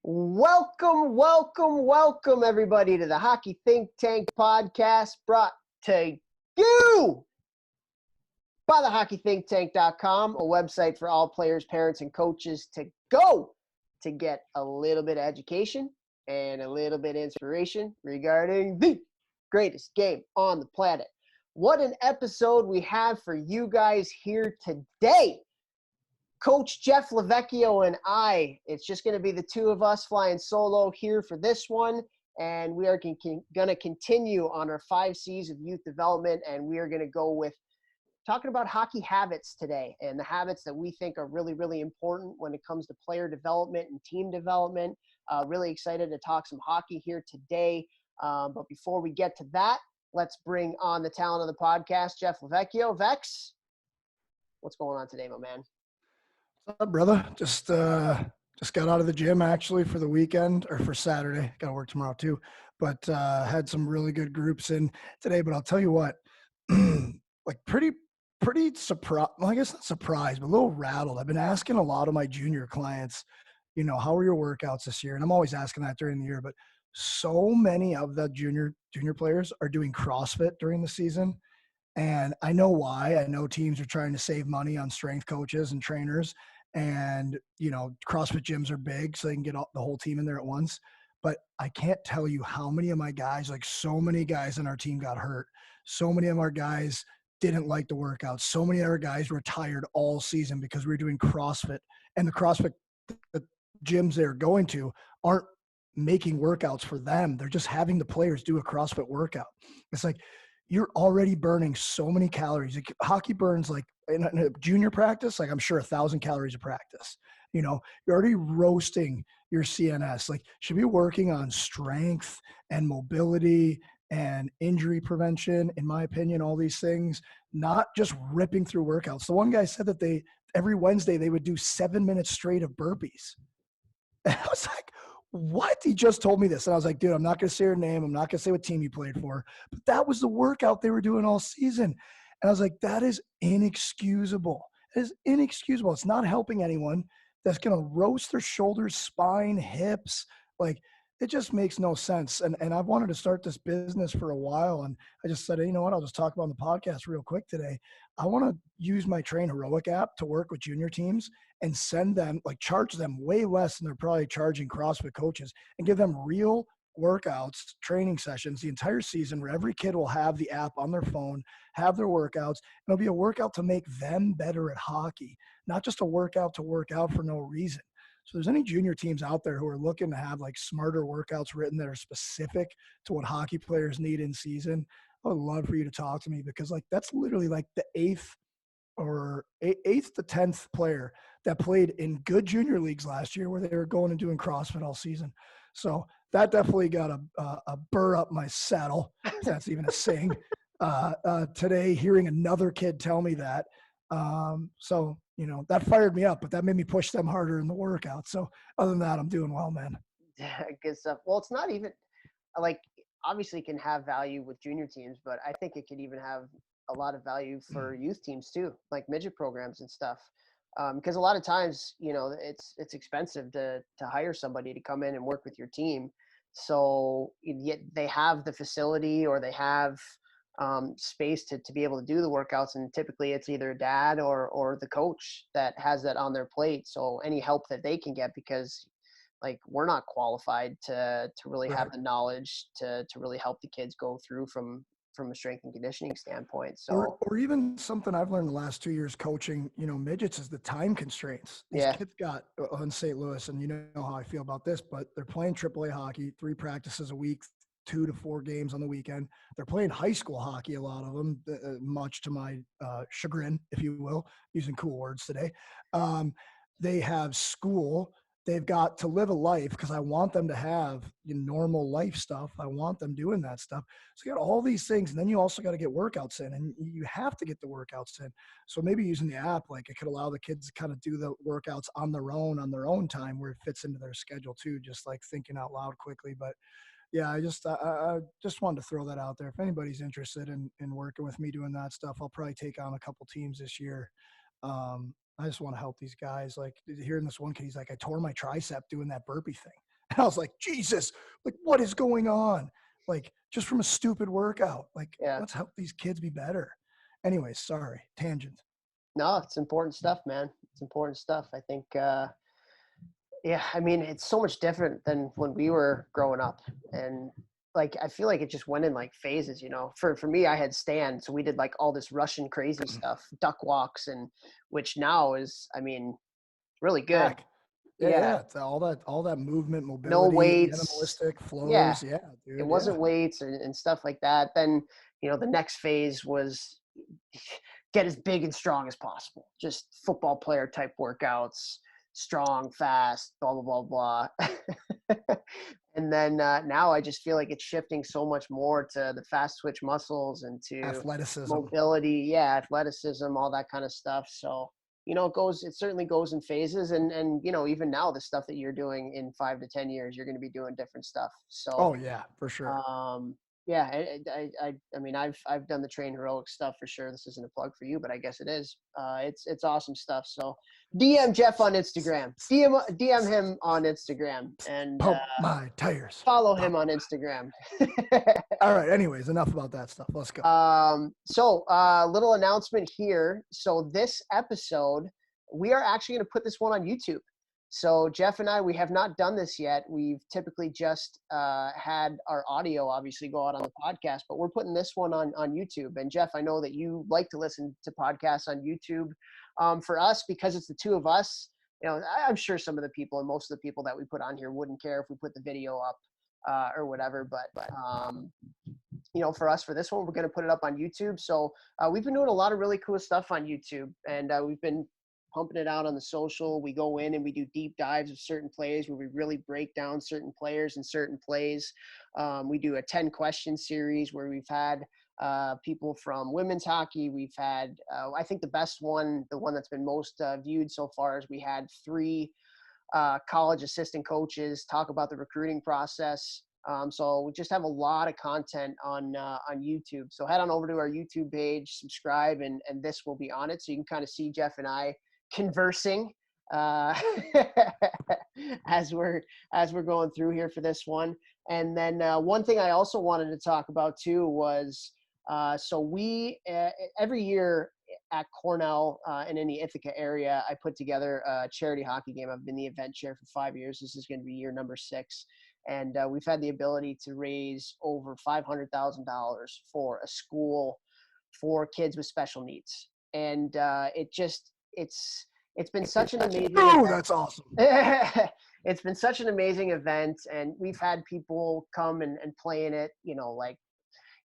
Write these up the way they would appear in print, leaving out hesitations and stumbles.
Welcome, welcome, welcome, everybody, to the Hockey Think Tank podcast brought to you by the hockeythinktank.com, a website for all players, parents, and coaches to go to get a little bit of education and a little bit of inspiration regarding the greatest game on the planet. What an episode we have for you guys here today. Coach Jeff Lavecchio and I, it's just going to be the two of us flying solo here for this one. And we are going to continue on our 5 C's of youth development. And we are going to go with talking about hockey habits today and the habits that we think are really, really important when it comes to player development and team development. Really excited to talk some hockey here today. But before we get to that, let's bring on the talent of the podcast, Jeff Lavecchio. Vex, what's going on today, my man? What's up, brother? Just got out of the gym actually for the weekend or for Saturday. Got to work tomorrow too, but had some really good groups in today. But I'll tell you what, like pretty surprised. Well, I guess not surprised, but a little rattled. I've been asking a lot of my junior clients, how are your workouts this year? And I'm always asking that during the year. But so many of the junior players are doing CrossFit during the season. And I know why. I know teams are trying to save money on strength coaches and trainers. And, CrossFit gyms are big, so they can get the whole team in there at once. But I can't tell you how many of my guys, like so many guys on our team got hurt. So many of our guys didn't like the workouts. So many of our guys retired all season because we were doing CrossFit. And the CrossFit the gyms they're going to aren't making workouts for them. They're just having the players do a CrossFit workout. It's like, you're already burning so many calories. Like, hockey burns like in a junior practice, like I'm sure 1,000 calories a practice. You're already roasting your CNS. Like, should be working on strength and mobility and injury prevention, in my opinion, all these things, not just ripping through workouts. The one guy said that every Wednesday they would do 7 minutes straight of burpees. And I was like, what? He just told me this. And I was like, dude, I'm not going to say your name. I'm not going to say what team you played for. But that was the workout they were doing all season. And I was like, that is inexcusable. It is inexcusable. It's not helping anyone. That's going to roast their shoulders, spine, hips. Like, it just makes no sense. And I've wanted to start this business for a while. And I just said, hey, you know what? I'll just talk about on the podcast real quick today. I want to use my Train Heroic app to work with junior teams and send them, like, charge them way less than they're probably charging CrossFit coaches, and give them real workouts, training sessions the entire season, where every kid will have the app on their phone, have their workouts. And it'll be a workout to make them better at hockey, not just a workout to work out for no reason. So there's any junior teams out there who are looking to have like smarter workouts written that are specific to what hockey players need in season, I would love for you to talk to me, because like that's literally like the eighth to 10th player that played in good junior leagues last year, where they were going and doing CrossFit all season. So that definitely got a burr up my saddle, if that's even a saying, today, hearing another kid tell me that. So, that fired me up, but that made me push them harder in the workout. So other than that, I'm doing well, man. Yeah, good stuff. Well, it's not even like, obviously it can have value with junior teams, but I think it could even have a lot of value for youth teams too, like midget programs and stuff. Because a lot of times, it's expensive to hire somebody to come in and work with your team. So yet they have the facility, or they have space to be able to do the workouts. And typically it's either dad or the coach that has that on their plate. So any help that they can get, because like we're not qualified to really have the knowledge to really help the kids go through from a strength and conditioning standpoint. So, or even something I've learned the last 2 years coaching, midgets, is the time constraints. These kids got on St. Louis, and you know how I feel about this, but they're playing AAA hockey, 3 practices a week, 2 to 4 games on the weekend. They're playing high school hockey, a lot of them, much to my chagrin, if you will, using cool words today. They have school. They've got to live a life, because I want them to have normal life stuff. I want them doing that stuff. So you got all these things, and then you also got to get workouts in, and you have to get the workouts in. So maybe using the app, like, it could allow the kids to kind of do the workouts on their own time, where it fits into their schedule too, just like thinking out loud quickly. But yeah, I just wanted to throw that out there. If anybody's interested in working with me doing that stuff, I'll probably take on a couple teams this year. I just want to help these guys. Like, hearing this one kid, he's like, I tore my tricep doing that burpee thing. And I was like, Jesus, like, what is going on? Like, just from a stupid workout. Like, Yeah. let's help these kids be better. Anyway, sorry, tangent. No, it's important stuff, man. It's important stuff. I think, yeah, I mean, it's so much different than when we were growing up. And like, I feel like it just went in like phases, you know. For me, I had stand, so we did like all this Russian crazy stuff, duck walks, and which now is, I mean, really good. Back. Yeah, Yeah. yeah. It's all that movement, No mobility, weights. animalistic Yeah. flows. Yeah, It dude. Yeah. wasn't weights and stuff like that. Then, you know, the next phase was get as big and strong as possible. Just football player type workouts, strong, fast, blah, blah, blah, blah. And then now I just feel like it's shifting so much more to the fast twitch muscles and to Athleticism. mobility. Yeah. Athleticism, all that kind of stuff. So, you know, it certainly goes in phases. And, you know, even now the stuff that you're doing in 5 to 10 years, you're going to be doing different stuff. So, Oh yeah, for sure. um, yeah, I mean, I've done the train heroic stuff for sure. This isn't a plug for you, but I guess it is. It's awesome stuff. So DM Jeff on Instagram, DM him on Instagram, and Pump my tires. follow Pump. him on Instagram. All right. Anyways, enough about that stuff. Let's go. So little announcement here. So this episode, we are actually going to put this one on YouTube. So Jeff and I, we have not done this yet. We've typically just had our audio obviously go out on the podcast, but we're putting this one on YouTube. And Jeff, I know that you like to listen to podcasts on YouTube. For us, because it's the two of us, you know, I'm sure some of the people and most of the people that we put on here wouldn't care if we put the video up or whatever. But you know, for us, for this one, we're going to put it up on YouTube. So we've been doing a lot of really cool stuff on YouTube, and we've been pumping it out on the social. We go in and we do deep dives of certain plays where we really break down certain players and certain plays. We do a 10 question series where we've had people from women's hockey. We've had, I think the best one, the one that's been most viewed so far, is we had 3 college assistant coaches talk about the recruiting process. So we just have a lot of content on YouTube. So head on over to our YouTube page, subscribe, and this will be on it. So you can kind of see Jeff and I conversing as we're going through here for this one. And then one thing I also wanted to talk about too was so we every year at Cornell and in the Ithaca area, I put together a charity hockey game. I've been the event chair for 5 years. This is going to be year number 6. And we've had the ability to raise over $500,000 for a school for kids with special needs. And it's been such an amazing Oh, event. that's awesome. It's been such an amazing event, and we've had people come and play in it, you know, like,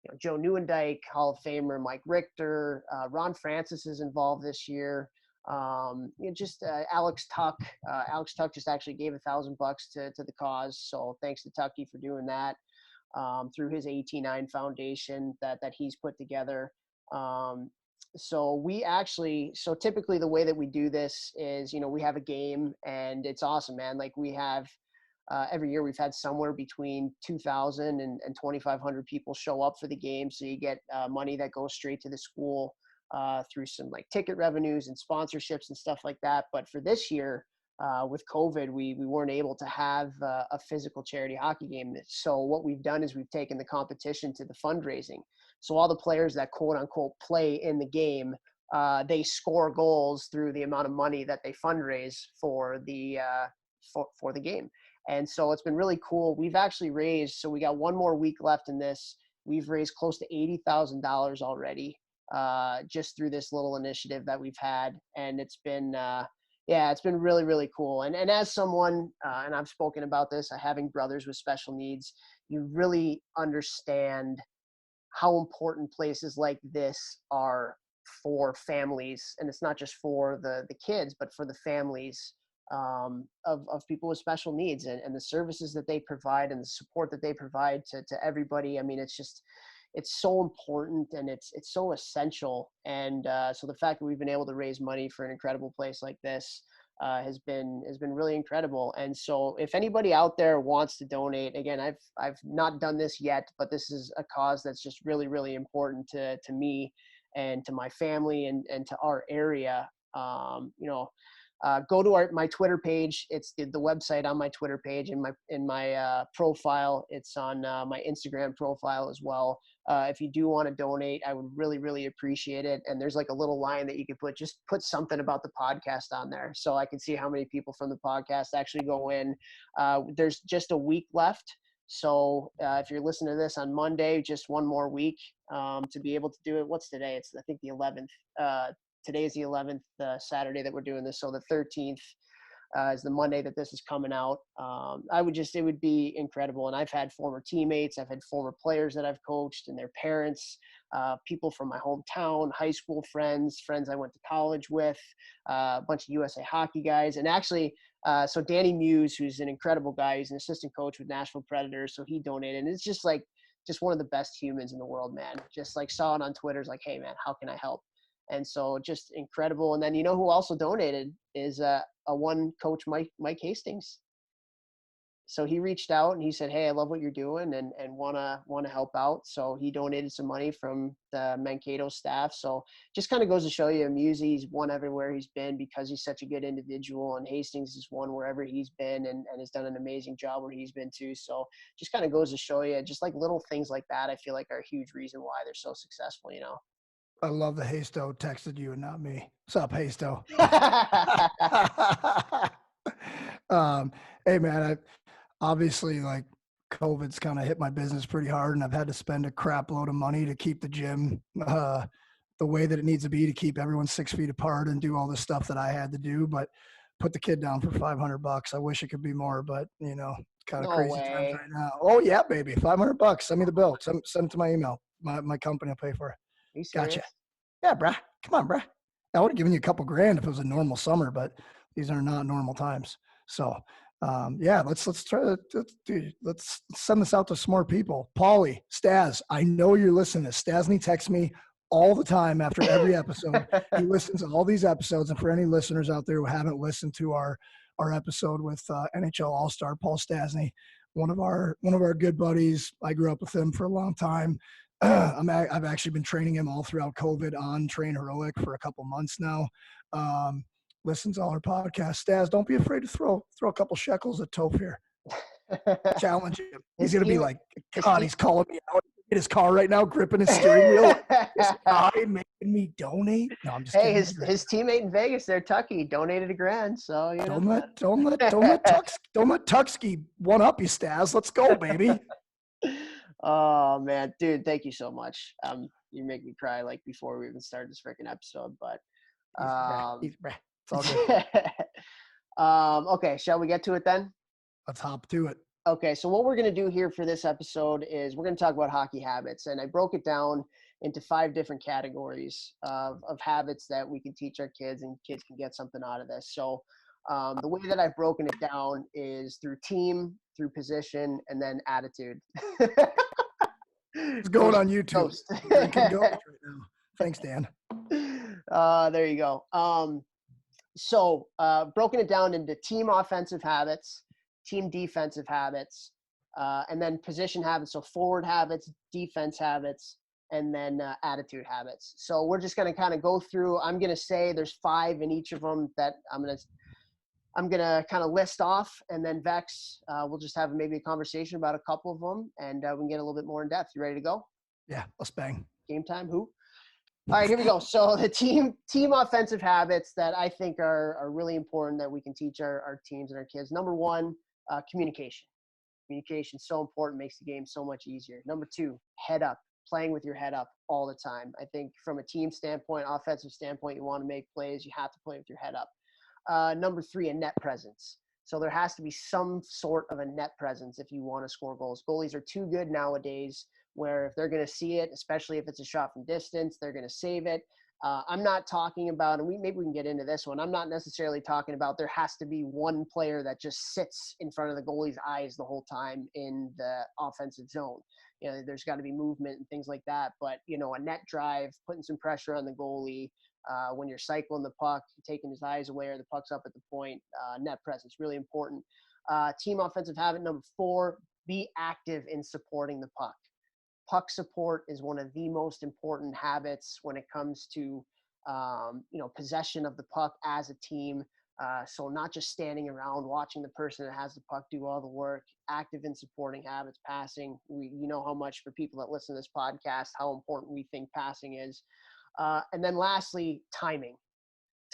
you know, Joe Newendike, Hall of Famer, Mike Richter, Ron Francis is involved this year. You know, just Alex Tuck. Alex Tuck just actually gave $1,000 to the cause. So thanks to Tucky for doing that through his 89 Foundation that he's put together. So typically the way that we do this is, you know, we have a game, and it's awesome, man. Like we have every year we've had somewhere between 2,000 and 2,500 people show up for the game. So you get money that goes straight to the school through some like ticket revenues and sponsorships and stuff like that. But for this year, with COVID, we weren't able to have a physical charity hockey game. So what we've done is we've taken the competition to the fundraising. So all the players that quote unquote play in the game, they score goals through the amount of money that they fundraise for the for the game. And so it's been really cool. We've actually raised, so we got one more week left in this. We've raised close to $80,000 already just through this little initiative that we've had. And it's been, it's been really, really cool. And as someone, and I've spoken about this, having brothers with special needs, you really understand how important places like this are for families. And it's not just for the kids, but for the families of people with special needs, and the services that they provide and the support that they provide to everybody. I mean, it's so important, and it's so essential. And so the fact that we've been able to raise money for an incredible place like this has been really incredible. And so if anybody out there wants to donate, again, I've not done this yet, but this is a cause that's just really, really important to me and to my family and to our area. You know, go to my Twitter page. It's the website on my Twitter page, in my profile. It's on my Instagram profile as well. If you do want to donate, I would really, really appreciate it. And there's like a little line that you can just put something about the podcast on there, so I can see how many people from the podcast actually go in. There's just a week left. So if you're listening to this on Monday, just one more week to be able to do it. What's today? It's, I think, the 11th. Today is the 11th Saturday that we're doing this. So the 13th is the Monday that this is coming out. It would be incredible. And I've had former teammates, I've had former players that I've coached and their parents, people from my hometown, high school friends I went to college with, a bunch of USA Hockey guys. And actually, so Danny Muse, who's an incredible guy, he's an assistant coach with Nashville Predators. So he donated. And it's just one of the best humans in the world, man. Just like saw it on Twitter. It's like, hey man, how can I help? And so just incredible. And then, you know, who also donated is a one coach, Mike Hastings. So he reached out and he said, hey, I love what you're doing and want to help out. So he donated some money from the Mankato staff. So just kind of goes to show you, Musey's won everywhere he's been because he's such a good individual, and Hastings has won wherever he's been and has done an amazing job where he's been too. So just kind of goes to show you, just like little things like that, I feel like are a huge reason why they're so successful, you know. I love the Hasto texted you and not me. What's up, Hasto? Hey man, obviously, like, COVID's kind of hit my business pretty hard, and I've had to spend a crap load of money to keep the gym the way that it needs to be, to keep everyone 6 feet apart and do all the stuff that I had to do. But put the kid down for $500. I wish it could be more, but you know, it's kind of No crazy times way. right now. Oh yeah, baby, $500. Send me the bill. Send it to my email. My company will pay for it. Are you Gotcha. serious? Yeah, bruh. Come on, bruh. I would have given you a couple grand if it was a normal summer, but these are not normal times. So, yeah, let's try to let's send this out to some more people. Paulie, Staz, I know you're listening to this. Stasny texts me all the time after every episode. He listens to all these episodes. And for any listeners out there who haven't listened to our episode with NHL All-Star Paul Stasny, one of our good buddies. I grew up with him for a long time. I've actually been training him all throughout COVID on Train Heroic for a couple months now. Listens to all our podcasts. Staz, don't be afraid to throw a couple shekels at Topher. Challenge him. He's going to be like, God, he's calling me out in his car right now, gripping his steering wheel. This guy making me donate. No, I'm just hey, kidding. his teammate in Vegas there, Tucky, donated $1,000. So you don't let Tuxky one up you, Staz. Let's go, baby. Oh man, dude, thank you so much. You make me cry like before we even started this freaking episode, but it's all good. Okay, shall we get to it then? Let's hop to it. Okay, so what we're going to do here for this episode is we're going to talk about hockey habits, and I broke it down into 5 different categories of habits that we can teach our kids, and kids can get something out of this. So the way that I've broken it down is through team, through position, and then attitude. It's going on YouTube. Drinking ghost right now. Thanks, Dan. There you go. So broken it down into team offensive habits, team defensive habits, and then position habits. So forward habits, defense habits, and then attitude habits. So we're just going to kind of go through. I'm going to say there's 5 in each of them that I'm going to kind of list off, and then Vex, we'll just have maybe a conversation about a couple of them, and we can get a little bit more in depth. You ready to go? Yeah, let's bang. Game time. Who? All right, here we go. So the team offensive habits that I think are really important that we can teach our teams and our kids. Number 1, communication. Communication is so important, makes the game so much easier. Number 2, head up. Playing with your head up all the time. I think from a team standpoint, offensive standpoint, you want to make plays, you have to play with your head up. Number 3, a net presence. So there has to be some sort of a net presence if you want to score goals. Goalies are too good nowadays where if they're going to see it, especially if it's a shot from distance, they're going to save it. I'm not talking about, and maybe we can get into this one, I'm not necessarily talking about there has to be one player that just sits in front of the goalie's eyes the whole time in the offensive zone. You know, there's got to be movement and things like that. But, you know, a net drive, putting some pressure on the goalie, when you're cycling the puck, taking his eyes away or the puck's up at the point, net presence, really important. Team offensive habit number 4, be active in supporting the puck. Puck support is one of the most important habits when it comes to, possession of the puck as a team. So not just standing around watching the person that has the puck do all the work, active in supporting habits, passing. You know how much for people that listen to this podcast, how important we think passing is. And then lastly, timing.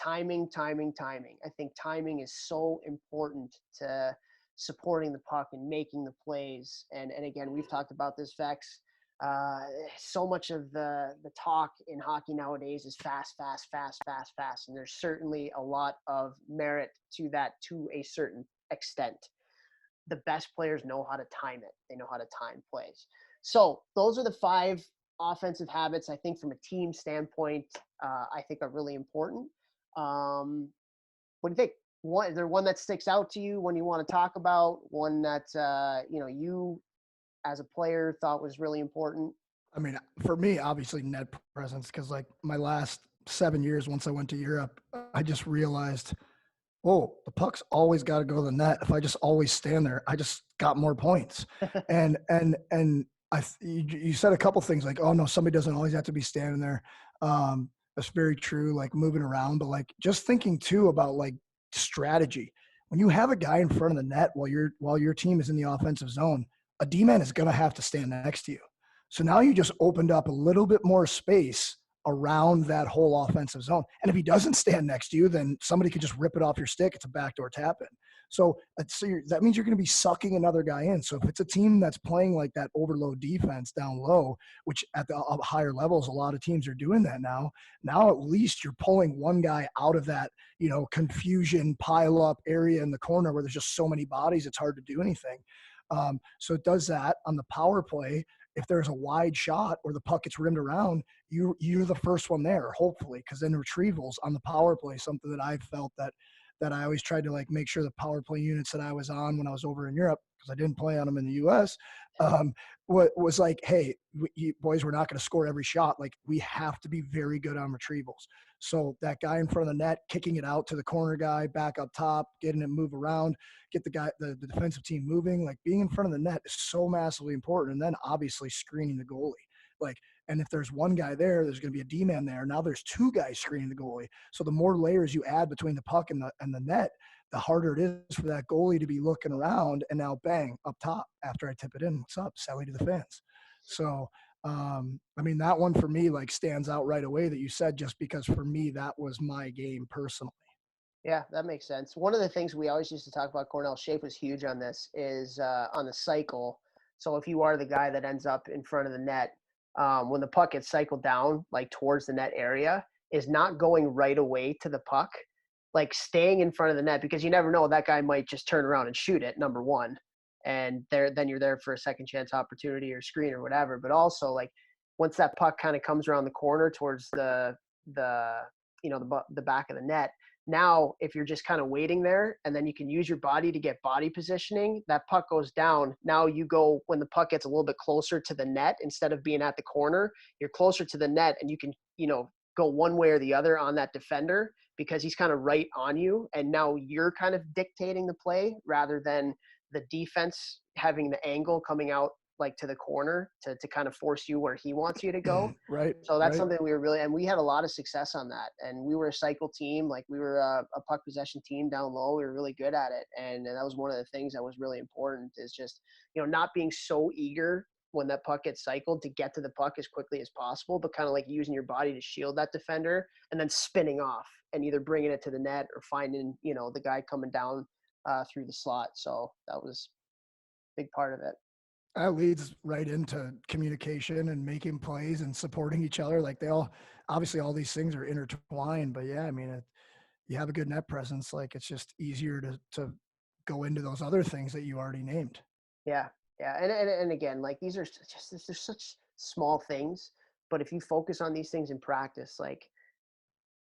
Timing. I think timing is so important to supporting the puck and making the plays. And again, we've talked about this, Vex. Uh, so much of the talk in hockey nowadays is fast. And there's certainly a lot of merit to that to a certain extent. The best players know how to time it. They know how to time plays. So those are the 5 offensive habits I think from a team standpoint, I think are really important. What do you think? Is there one that sticks out to you, one you want to talk about, one that you as a player thought was really important? I mean, for me, obviously net presence, because like my last 7 years, once I went to Europe, I just realized, oh, the puck's always got to go to the net. If I just always stand there, I just got more points. And you said a couple things like, oh no, somebody doesn't always have to be standing there. That's very true. Like moving around, but like just thinking too about like strategy. When you have a guy in front of the net while your team is in the offensive zone, a D-man is going to have to stand next to you. So now you just opened up a little bit more space around that whole offensive zone. And if he doesn't stand next to you, then somebody could just rip it off your stick. It's a backdoor tap in. So that means you're going to be sucking another guy in. So if it's a team that's playing like that overload defense down low, which at the higher levels, a lot of teams are doing that now. Now at least you're pulling one guy out of that, confusion pile up area in the corner where there's just so many bodies, it's hard to do anything. So it does that on the power play. If there's a wide shot or the puck gets rimmed around, you're the first one there, hopefully, because then retrievals on the power play, something that I felt that I always tried to like make sure the power play units that I was on when I was over in Europe, because I didn't play on them in the U.S., was like, hey, boys, we're not going to score every shot. Like we have to be very good on retrievals. So that guy in front of the net, kicking it out to the corner guy, back up top, getting it move around, get the defensive team moving, like being in front of the net is so massively important. And then obviously screening the goalie. And if there's one guy there, there's going to be a D-man there. Now there's 2 guys screening the goalie. So the more layers you add between the puck and the net, the harder it is for that goalie to be looking around. And now bang, up top after I tip it in, what's up? Sally to the fence. So, I mean, that one for me like stands out right away that you said, just because for me, that was my game personally. Yeah, that makes sense. One of the things we always used to talk about, Cornell Shape was huge on this, is on the cycle. So if you are the guy that ends up in front of the net, when the puck gets cycled down, like towards the net area, is not going right away to the puck, like staying in front of the net, because you never know, that guy might just turn around and shoot it, number one. And then you're there for a second chance opportunity or screen or whatever. But also like once that puck kind of comes around the corner towards the back of the net, now, if you're just kind of waiting there and then you can use your body to get body positioning, that puck goes down. Now you go, when the puck gets a little bit closer to the net, instead of being at the corner, you're closer to the net and you can, go one way or the other on that defender because he's kind of right on you. And now you're kind of dictating the play rather than the defense having the angle coming out like to the corner to kind of force you where he wants you to go. Right. So that's right. something and we had a lot of success on that. And we were a cycle team. Like we were a puck possession team down low. We were really good at it. And that was one of the things that was really important, is just, not being so eager when that puck gets cycled to get to the puck as quickly as possible, but kind of like using your body to shield that defender and then spinning off and either bringing it to the net or finding, the guy coming down through the slot. So that was a big part of it. That leads right into communication and making plays and supporting each other. Like obviously all these things are intertwined, but yeah, I mean, you have a good net presence. Like it's just easier to go into those other things that you already named. Yeah. Yeah. And again, like these are they're such small things, but if you focus on these things in practice, like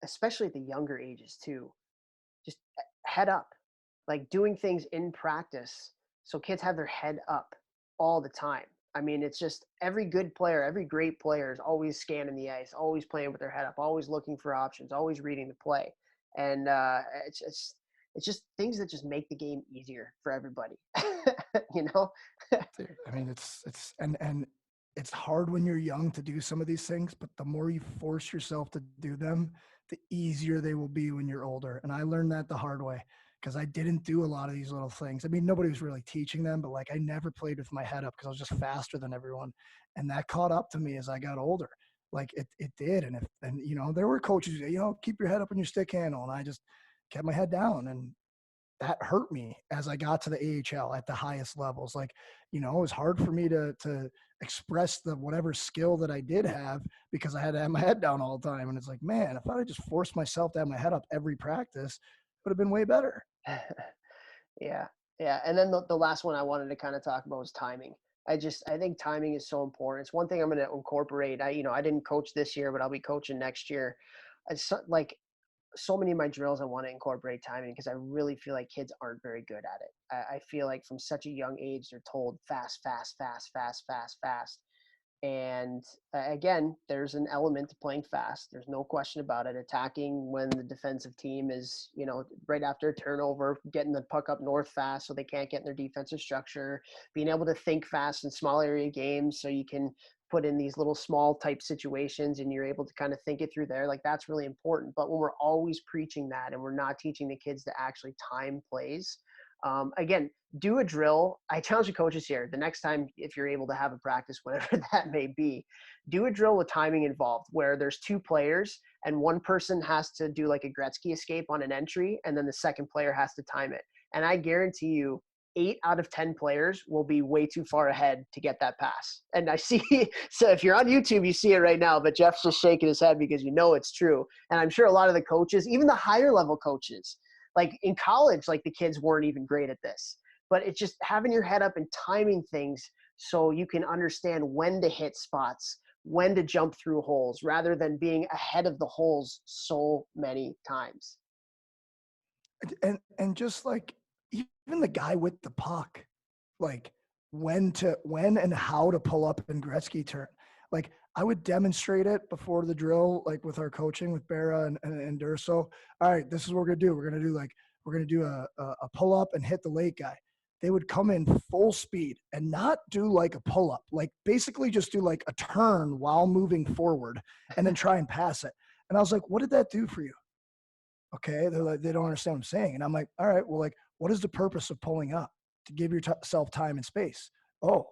especially at the younger ages too, just head up, like doing things in practice. So kids have their head up all the time. I mean, it's just every good player, every great player is always scanning the ice, always playing with their head up, always looking for options, always reading the play. And it's just things that just make the game easier for everybody, you know? I mean, and it's hard when you're young to do some of these things, but the more you force yourself to do them, the easier they will be when you're older. And I learned that the hard way because I didn't do a lot of these little things. I mean, nobody was really teaching them, but like I never played with my head up because I was just faster than everyone. And that caught up to me as I got older. Like it did. And you know, there were coaches, keep your head up on your stick handle. And I just kept my head down. And that hurt me as I got to the AHL at the highest levels. Like, it was hard for me to express the whatever skill that I did have because I had to have my head down all the time. And it's like, man, if I just forced myself to have my head up every practice, it would have been way better. Yeah. Yeah. And then the last one I wanted to kind of talk about was timing. I think timing is so important. It's one thing I'm going to incorporate. I didn't coach this year, but I'll be coaching next year. It's like so many of my drills, I want to incorporate timing because I really feel like kids aren't very good at it. I feel like from such a young age, they're told fast, fast, fast, fast, fast, fast. And again, there's an element to playing fast. There's no question about it. Attacking when the defensive team is, right after a turnover, getting the puck up north fast so they can't get in their defensive structure, being able to think fast in small area games so you can put in these little small type situations and you're able to kind of think it through there. Like that's really important. But when we're always preaching that and we're not teaching the kids to actually time plays, again, do a drill. I challenge the coaches here. The next time, if you're able to have a practice, whatever that may be, do a drill with timing involved where there's two players and one person has to do like a Gretzky escape on an entry and then the second player has to time it. And I guarantee you 8 out of 10 players will be way too far ahead to get that pass. And I see, so if you're on YouTube, you see it right now, but Jeff's just shaking his head because it's true. And I'm sure a lot of the coaches, even the higher level coaches, like in college, like the kids weren't even great at this. But it's just having your head up and timing things so you can understand when to hit spots, when to jump through holes, rather than being ahead of the holes so many times. And just like even the guy with the puck, like when and how to pull up in Gretzky turn. Like I would demonstrate it before the drill, like with our coaching with Bera and Durso. All right, this is what we're gonna do. We're gonna do a pull up and hit the late guy. They would come in full speed and not do like a pull up, like basically just do like a turn while moving forward and then try and pass it. And I was like, what did that do for you? Okay. They're like, they don't understand what I'm saying. And I'm like, all right, well, like, what is the purpose of pulling up? To give yourself time and space. Oh,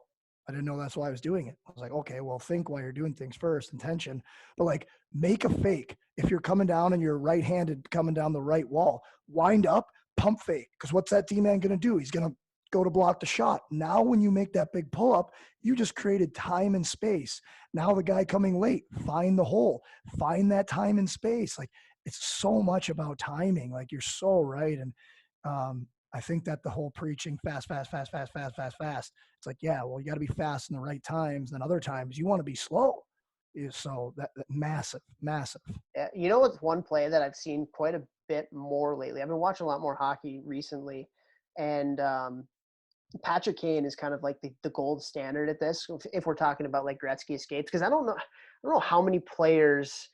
I didn't know that's why I was doing it. I was like, okay, well, think while you're doing things first, intention, but like make a fake. If you're coming down and you're right-handed coming down the right wall, wind up, pump fake. Because what's that D-man going to do? He's going to go to block the shot. Now, when you make that big pull up, you just created time and space. Now the guy coming late, find the hole, find that time and space. Like it's so much about timing. Like you're so right. And I think that the whole preaching fast, fast, fast, fast, fast, fast, fast. It's like, yeah, well, you got to be fast in the right times. And then other times you want to be slow. So that massive, massive. What's one play that I've seen quite a bit more lately? I've been watching a lot more hockey recently, and Patrick Kane is kind of like the gold standard at this. If we're talking about like Gretzky escapes, because I don't know how many players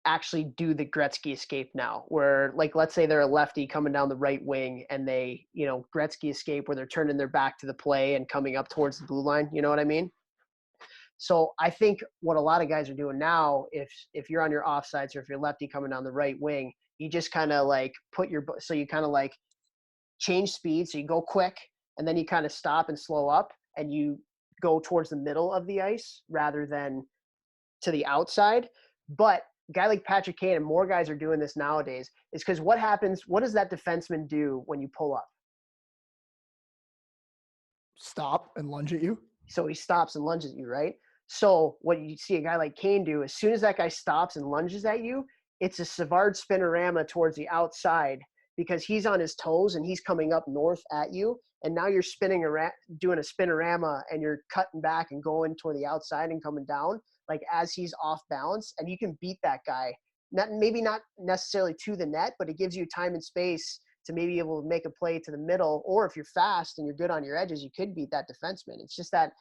actually do the Gretzky escape now, where like, let's say they're a lefty coming down the right wing and they, Gretzky escape where they're turning their back to the play and coming up towards the blue line. You know what I mean? So I think what a lot of guys are doing now, if you're on your offsides or if you're lefty coming down the right wing, you just kind of like so you kind of like change speed. So you go quick and then you kind of stop and slow up and you go towards the middle of the ice rather than to the outside. But a guy like Patrick Kane, and more guys are doing this nowadays, is because what does that defenseman do when you pull up? Stop and lunge at you. So he stops and lunges at you, right? So what you see a guy like Kane do, as soon as that guy stops and lunges at you, it's a Savard spinorama towards the outside because he's on his toes and he's coming up north at you. And now you're spinning around, doing a spinorama, and you're cutting back and going toward the outside and coming down, like as he's off balance. And you can beat that guy, maybe not necessarily to the net, but it gives you time and space to maybe able to make a play to the middle. Or if you're fast and you're good on your edges, you could beat that defenseman. It's just that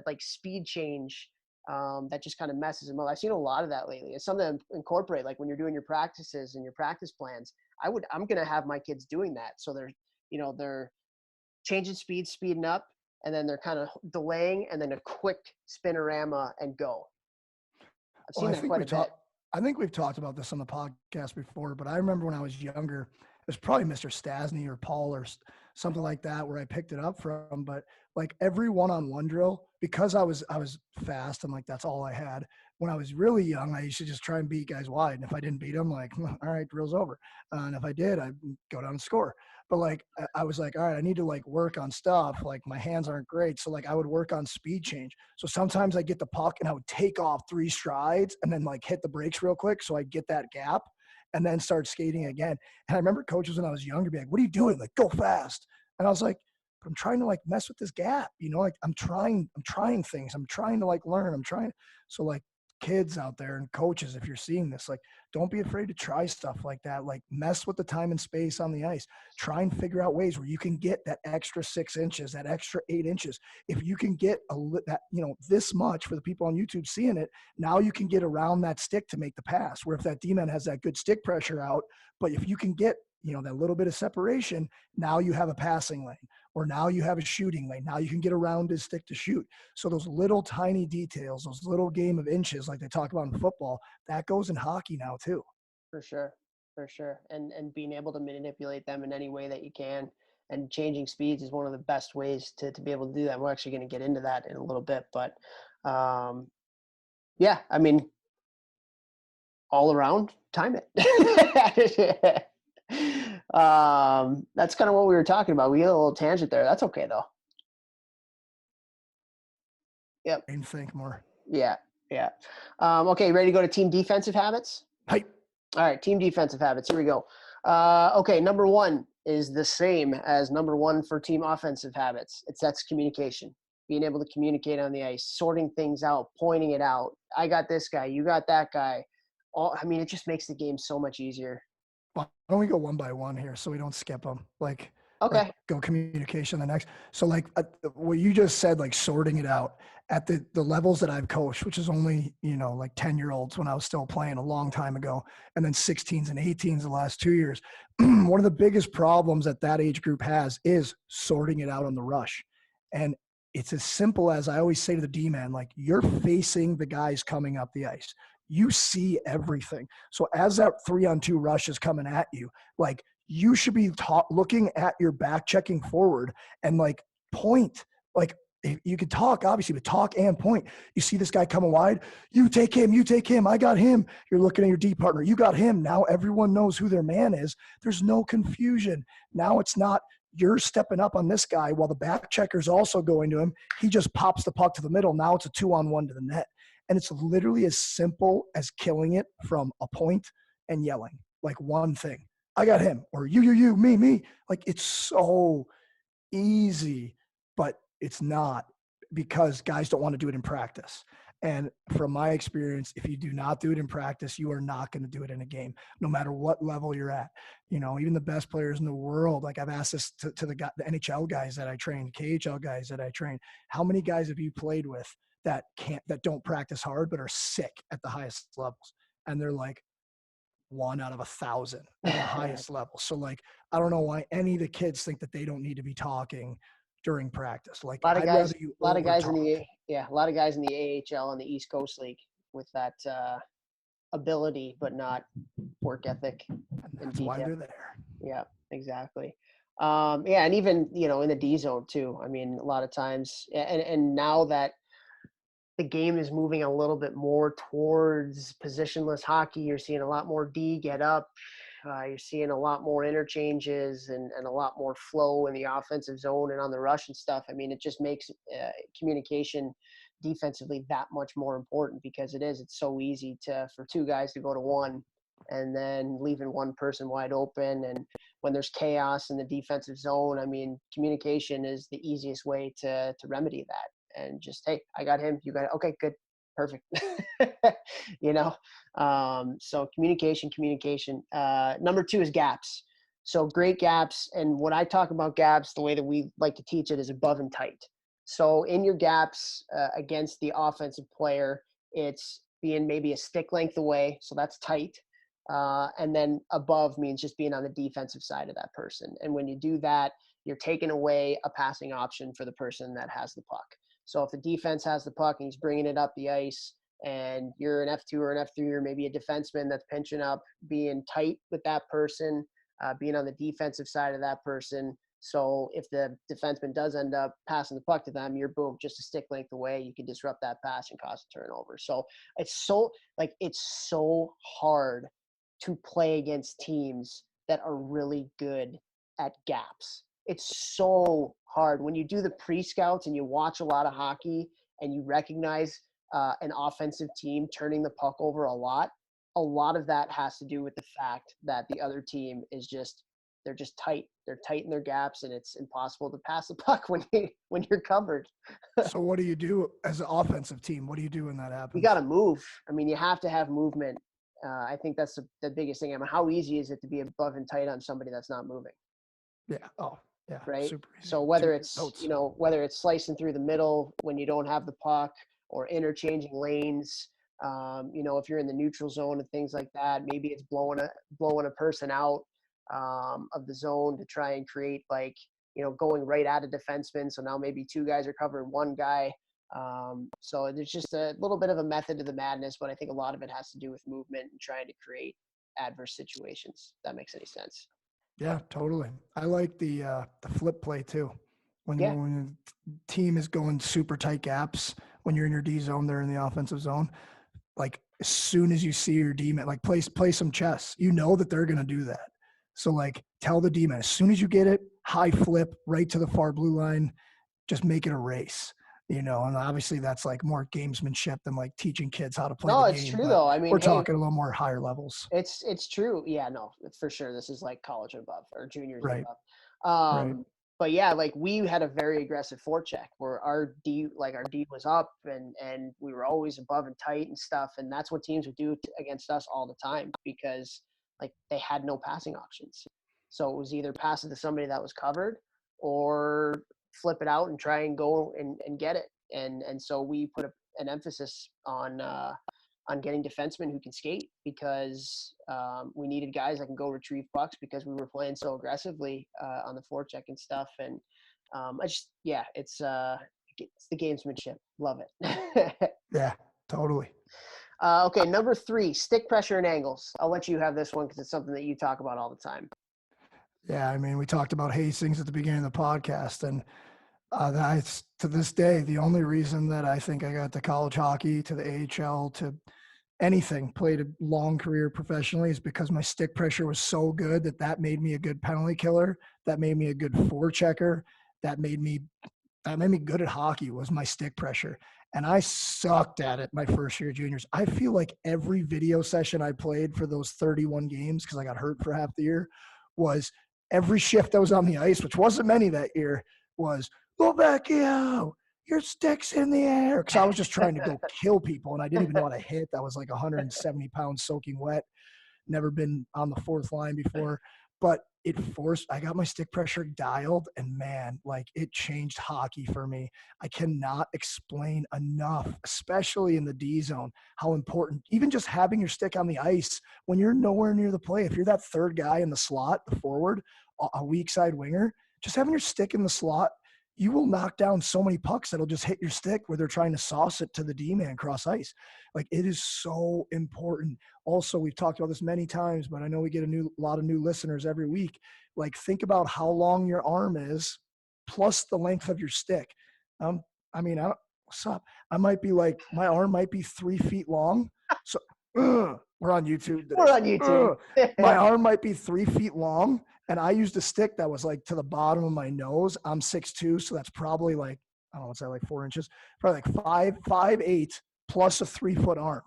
like speed change that just kind of messes him up. I've seen a lot of that lately. It's something to incorporate, like when you're doing your practices and your practice plans. I'm going to have my kids doing that. So they're changing speed, speeding up, and then they're kind of delaying, and then a quick spinorama and go. I've Well, seen I that think quite a bit. I think we've talked about this on the podcast before, but I remember when I was younger, it was probably Mr. Stasny or Paul or something like that where I picked it up from. But like every one-on-one drill, because I was fast and like that's all I had. When I was really young, I used to just try and beat guys wide, and if I didn't beat them, like all right, drill's over. And if I did, I'd go down and score. But like I was like, all right, I need to like work on stuff. Like my hands aren't great, so like I would work on speed change. So sometimes I get the puck and I would take off 3 strides and then like hit the brakes real quick so I get that gap and then start skating again. And I remember coaches when I was younger be like, "What are you doing? Like go fast." And I was like, "But I'm trying to like mess with this gap, you know, like I'm trying things. I'm trying to like learn. I'm trying." So like kids out there and coaches, if you're seeing this, like don't be afraid to try stuff like that. Like mess with the time and space on the ice. Try and figure out ways where you can get that extra 6 inches, that extra 8 inches. If you can get that, you know, this much for the people on YouTube seeing it, now you can get around that stick to make the pass. Where if that D-man has that good stick pressure out, but if you can get, you know, that little bit of separation, now you have a passing lane, or now you have a shooting lane. Now you can get around his stick to shoot. So those little tiny details, those little game of inches, like they talk about in football, that goes in hockey now too. For sure, for sure. And being able to manipulate them in any way that you can, and changing speeds is one of the best ways to be able to do that. We're actually going to get into that in a little bit, but yeah, I mean, all around, time it. That's kind of what we were talking about. We had a little tangent there. That's okay though. Yep. And think more. Yeah. Yeah. Okay. Ready to go to team defensive habits? Hey. All right. Team defensive habits. Here we go. Okay. Number 1 is the same as number 1 for team offensive habits. That's communication. Being able to communicate on the ice, sorting things out, pointing it out. I got this guy. You got that guy. I mean, it just makes the game so much easier. Why don't we go one by one here so we don't skip them? Like Okay. go communication the next. So like what you just said, like sorting it out at the levels that I've coached, which is only, you know, like 10-year-olds when I was still playing a long time ago, and then 16s and 18s the last 2 years. One of the biggest problems that age group has is sorting it out on the rush. And it's as simple as I always say to the D-man, like you're facing the guys coming up the ice. You see everything. So as that 3-on-2 rush is coming at you, like you should be looking at your back, checking forward, and like point. Like you could talk, obviously, but talk and point. You see this guy coming wide, you take him, I got him. You're looking at your D partner, you got him. Now everyone knows who their man is. There's no confusion. Now it's not you're stepping up on this guy while the back checker's also going to him. He just pops the puck to the middle. Now it's a 2-on-1 to the net. And it's literally as simple as killing it from a point and yelling, like one thing. I got him, or you, me. Like it's so easy, but it's not, because guys don't want to do it in practice. And from my experience, if you do not do it in practice, you are not going to do it in a game, no matter what level you're at. You know, even the best players in the world, like I've asked this to the NHL guys that I train, KHL guys that I train, how many guys have you played with that don't practice hard, but are sick at the highest levels? And they're like, 1 out of 1,000 at the highest level. So like, I don't know why any of the kids think that they don't need to be talking during practice. Like A lot of I'd guys, rather you a lot of over guys talk. a lot of guys in the AHL and the East Coast League with that ability, but not work ethic And and that's why detail. they're there. Yeah, exactly. Yeah, and even in the D zone too. I mean, a lot of times, and now that the game is moving a little bit more towards positionless hockey, you're seeing a lot more D get up. You're seeing a lot more interchanges and a lot more flow in the offensive zone and on the rush and stuff. I mean, it just makes communication defensively that much more important, because it's so easy for 2 guys to go to 1 and then leaving one person wide open. And when there's chaos in the defensive zone, I mean, communication is the easiest way to remedy that. And just, hey, I got him, you got it. Okay, good. Perfect. So communication. Number 2 is gaps. So great gaps. And when I talk about gaps, the way that we like to teach it is above and tight. So in your gaps against the offensive player, it's being maybe a stick length away. So that's tight. And then above means just being on the defensive side of that person. And when you do that, you're taking away a passing option for the person that has the puck. So if the defense has the puck and he's bringing it up the ice and you're an F2 or an F3 or maybe a defenseman that's pinching up, being tight with that person, being on the defensive side of that person. So if the defenseman does end up passing the puck to them, you're boom, just a stick length away. You can disrupt that pass and cause a turnover. So it's so hard to play against teams that are really good at gaps. It's so hard when you do the pre-scouts and you watch a lot of hockey and you recognize an offensive team turning the puck over a lot. A lot of that has to do with the fact that the other team is they're just tight. They're tight in their gaps, and it's impossible to pass the puck when you're covered. So what do you do as an offensive team? What do you do when that happens? You got to move. I mean, you have to have movement. I think that's the biggest thing. I mean, how easy is it to be above and tight on somebody that's not moving? Yeah. Oh, yeah. Right. Super easy. So whether it's slicing through the middle when you don't have the puck, or interchanging lanes, if you're in the neutral zone and things like that, maybe it's blowing a person out of the zone to try and create going right at a defenseman. So now maybe two guys are covering one guy. So there's just a little bit of a method to the madness, but I think a lot of it has to do with movement and trying to create adverse situations. If that makes any sense. Yeah, totally. I like the flip play too. When the team is going super tight gaps, when you're in your D zone, they're in the offensive zone. Like as soon as you see your D man, like play some chess, you know that they're gonna do that. So like tell the D man as soon as you get it, high flip right to the far blue line, just make it a race. And obviously that's like more gamesmanship than like teaching kids how to play the game. No, it's true though. I mean, we're talking a little more higher levels. It's true. Yeah, no, for sure. This is like college and above or juniors and Right. above. Right. But yeah, like we had a very aggressive forecheck where our D was up and we were always above and tight and stuff. And that's what teams would do against us all the time because like they had no passing options. So it was either pass it to somebody that was covered or flip it out and try and go and get it. And so we put an emphasis on getting defensemen who can skate because we needed guys that can go retrieve pucks because we were playing so aggressively on the forecheck and stuff. And it's the gamesmanship. Love it. Yeah, totally. Okay, number 3, stick pressure and angles. I'll let you have this one because it's something that you talk about all the time. Yeah, I mean, we talked about Hastings at the beginning of the podcast, and that's to this day the only reason that I think I got to college hockey, to the AHL, to anything, played a long career professionally, is because my stick pressure was so good that made me a good penalty killer, that made me a good forechecker, that made me good at hockey was my stick pressure. And I sucked at it my first year of juniors. I feel like every video session I played for those 31 games, because I got hurt for half the year, was every shift I was on the ice, which wasn't many that year, was go back here, your stick's in the air. Because I was just trying to go kill people, and I didn't even know how to hit. That was like 170 pounds soaking wet. Never been on the fourth line before. But I got my stick pressure dialed, and man, like it changed hockey for me. I cannot explain enough, especially in the D zone, how important even just having your stick on the ice when you're nowhere near the play. If you're that third guy in the slot, the forward, a weak side winger, just having your stick in the slot, you will knock down so many pucks that'll just hit your stick where they're trying to sauce it to the D-man cross ice. Like it is so important. Also, we've talked about this many times, but I know we get a lot of new listeners every week. Like think about how long your arm is plus the length of your stick. What's up? I might be like, my arm might be 3 feet long. So we're on YouTube. We're on YouTube. My arm might be 3 feet long. And I used a stick that was like to the bottom of my nose. I'm 6'2", so that's probably like, I don't know, what's that, like 4 inches? Probably like 5'8" plus a 3-foot arm.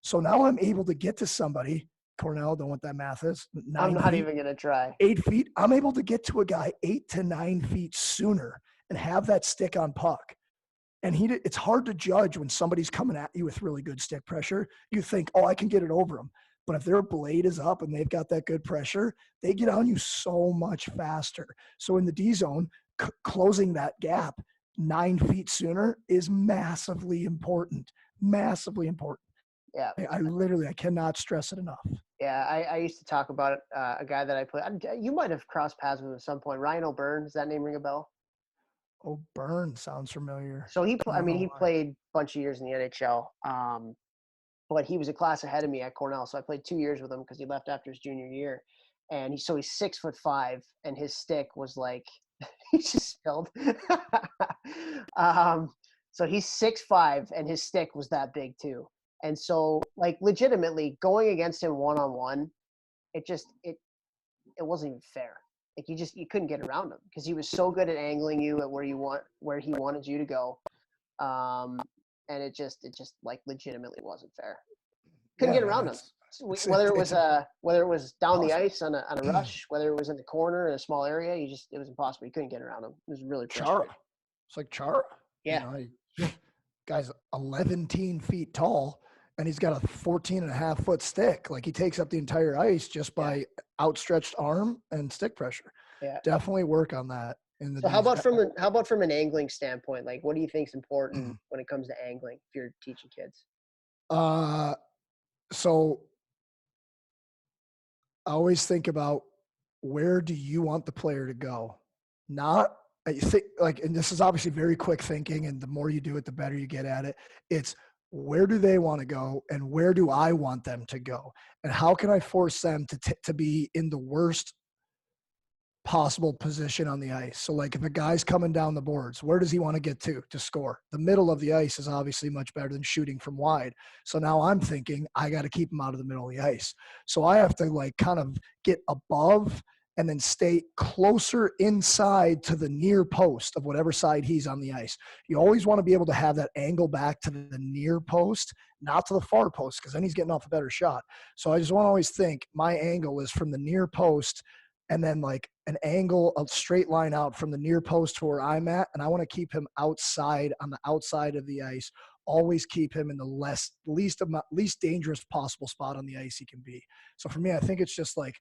So now I'm able to get to somebody. Cornell, don't know what that math is. I'm not even going to try. 8 feet. I'm able to get to a guy 8 to 9 feet sooner and have that stick on puck. And it's hard to judge when somebody's coming at you with really good stick pressure. You think, oh, I can get it over them. But if their blade is up and they've got that good pressure, they get on you so much faster. So in the D zone, closing that gap 9 feet sooner is massively important. Massively important. Yeah. I cannot stress it enough. Yeah, I used to talk about a guy that I played. You might have crossed paths with him at some point. Ryan O'Byrne, does that name ring a bell? O'Byrne sounds familiar. So he played a bunch of years in the NHL. but he was a class ahead of me at Cornell. So I played 2 years with him because he left after his junior year. And he's 6'5", and his stick was like, he just spilled. So he's 6'5", and his stick was that big too. And so, like, legitimately going against him one-on-one, it wasn't even fair. Like, you couldn't get around him because he was so good at angling you at where he wanted you to go. And it just like legitimately wasn't fair. Couldn't Yeah, get man, around him. it's Whether it was down the impossible. ice on a rush, whether it was in the corner in a small area, it was impossible. You couldn't get around him. It was really Chara. frustrating. It's like Chara. You Yeah, know, guy's 11 feet tall, and he's got a 14.5 foot stick. Like, he takes up the entire ice just yeah, by outstretched arm and stick pressure. yeah. Definitely work on that in the So defense. how about from an angling standpoint? Like, what do you think is important when it comes to angling if you're teaching kids? So I always think about, where do you want the player to go? Not, I think, like, and this is obviously very quick thinking, and the more you do it, the better you get at it. It's, where do they want to go, and where do I want them to go, and how can I force them to be in the worst possible position on the ice? So, like, if a guy's coming down the boards, where does he want to get to score? The middle of the ice is obviously much better than shooting from wide. So now I'm thinking, I got to keep him out of the middle of the ice. So I have to, like, kind of get above and then stay closer inside to the near post of whatever side he's on the ice. You always want to be able to have that angle back to the near post, not to the far post, because then he's getting off a better shot. So I just want to always think my angle is from the near post, and then, like, an angle, a straight line out from the near post to where I'm at. And I want to keep him outside, on the outside of the ice, always keep him in the least dangerous possible spot on the ice he can be. So for me, I think it's just like,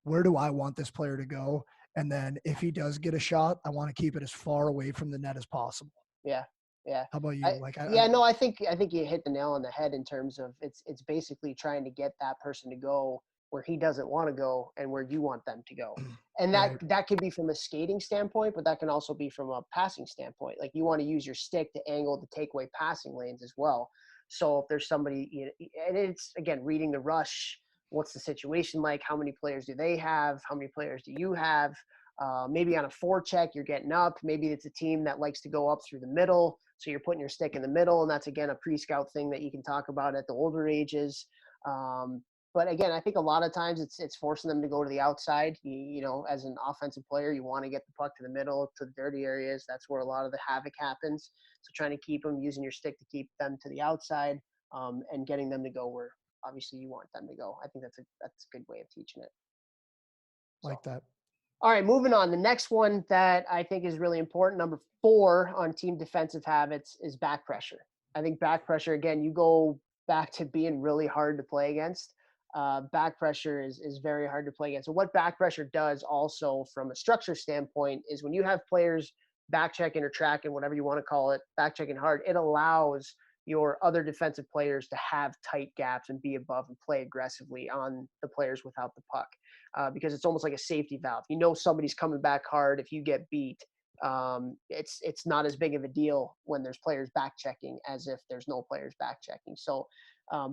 where do I want this player to go? And then if he does get a shot, I want to keep it as far away from the net as possible. Yeah, yeah. How about I you? Like, yeah, no, I think you hit the nail on the head in terms of it's basically trying to get that person to go where he doesn't want to go and where you want them to go. And right. that could be from a skating standpoint, but that can also be from a passing standpoint. Like, you want to use your stick to angle the takeaway passing lanes as well. So if there's somebody, and it's again reading the rush, what's the situation like? How many players do they have? How many players do you have? Maybe on a forecheck, you're getting up. Maybe it's a team that likes to go up through the middle. So you're putting your stick in the middle. And that's, again, a pre-scout thing that you can talk about at the older ages. But again, I think a lot of times it's forcing them to go to the outside. As an offensive player, you want to get the puck to the middle, to the dirty areas. That's where a lot of the havoc happens. So trying to keep them, using your stick to keep them to the outside, and getting them to go where obviously you want them to go. I think that's a good way of teaching it. So. Like that. All right, moving on. The next one that I think is really important, number 4 on team defensive habits, is back pressure. I think back pressure, again, you go back to being really hard to play against. Back pressure is very hard to play against. So what back pressure does also from a structure standpoint is when you have players back checking or tracking, whatever you want to call it, back checking hard, it allows your other defensive players to have tight gaps and be above and play aggressively on the players without the puck. Because it's almost like a safety valve. Somebody's coming back hard. If you get beat, it's not as big of a deal when there's players back checking as if there's no players back checking. So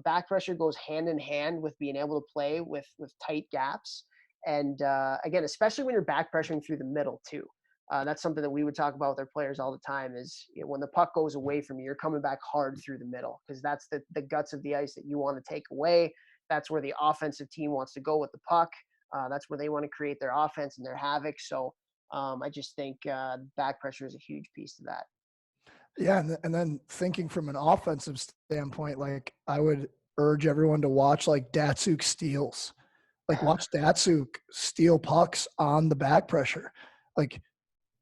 back pressure goes hand in hand with being able to play with tight gaps. And again, especially when you're back pressuring through the middle too. That's something that we would talk about with our players all the time is, when the puck goes away from you, you're coming back hard through the middle, because that's the guts of the ice that you want to take away. That's where the offensive team wants to go with the puck. That's where they want to create their offense and their havoc. So I just think back pressure is a huge piece to that. Yeah, and then thinking from an offensive standpoint, like, I would urge everyone to watch, like, Datsuk steals. Like, watch Datsuk steal pucks on the back pressure. Like,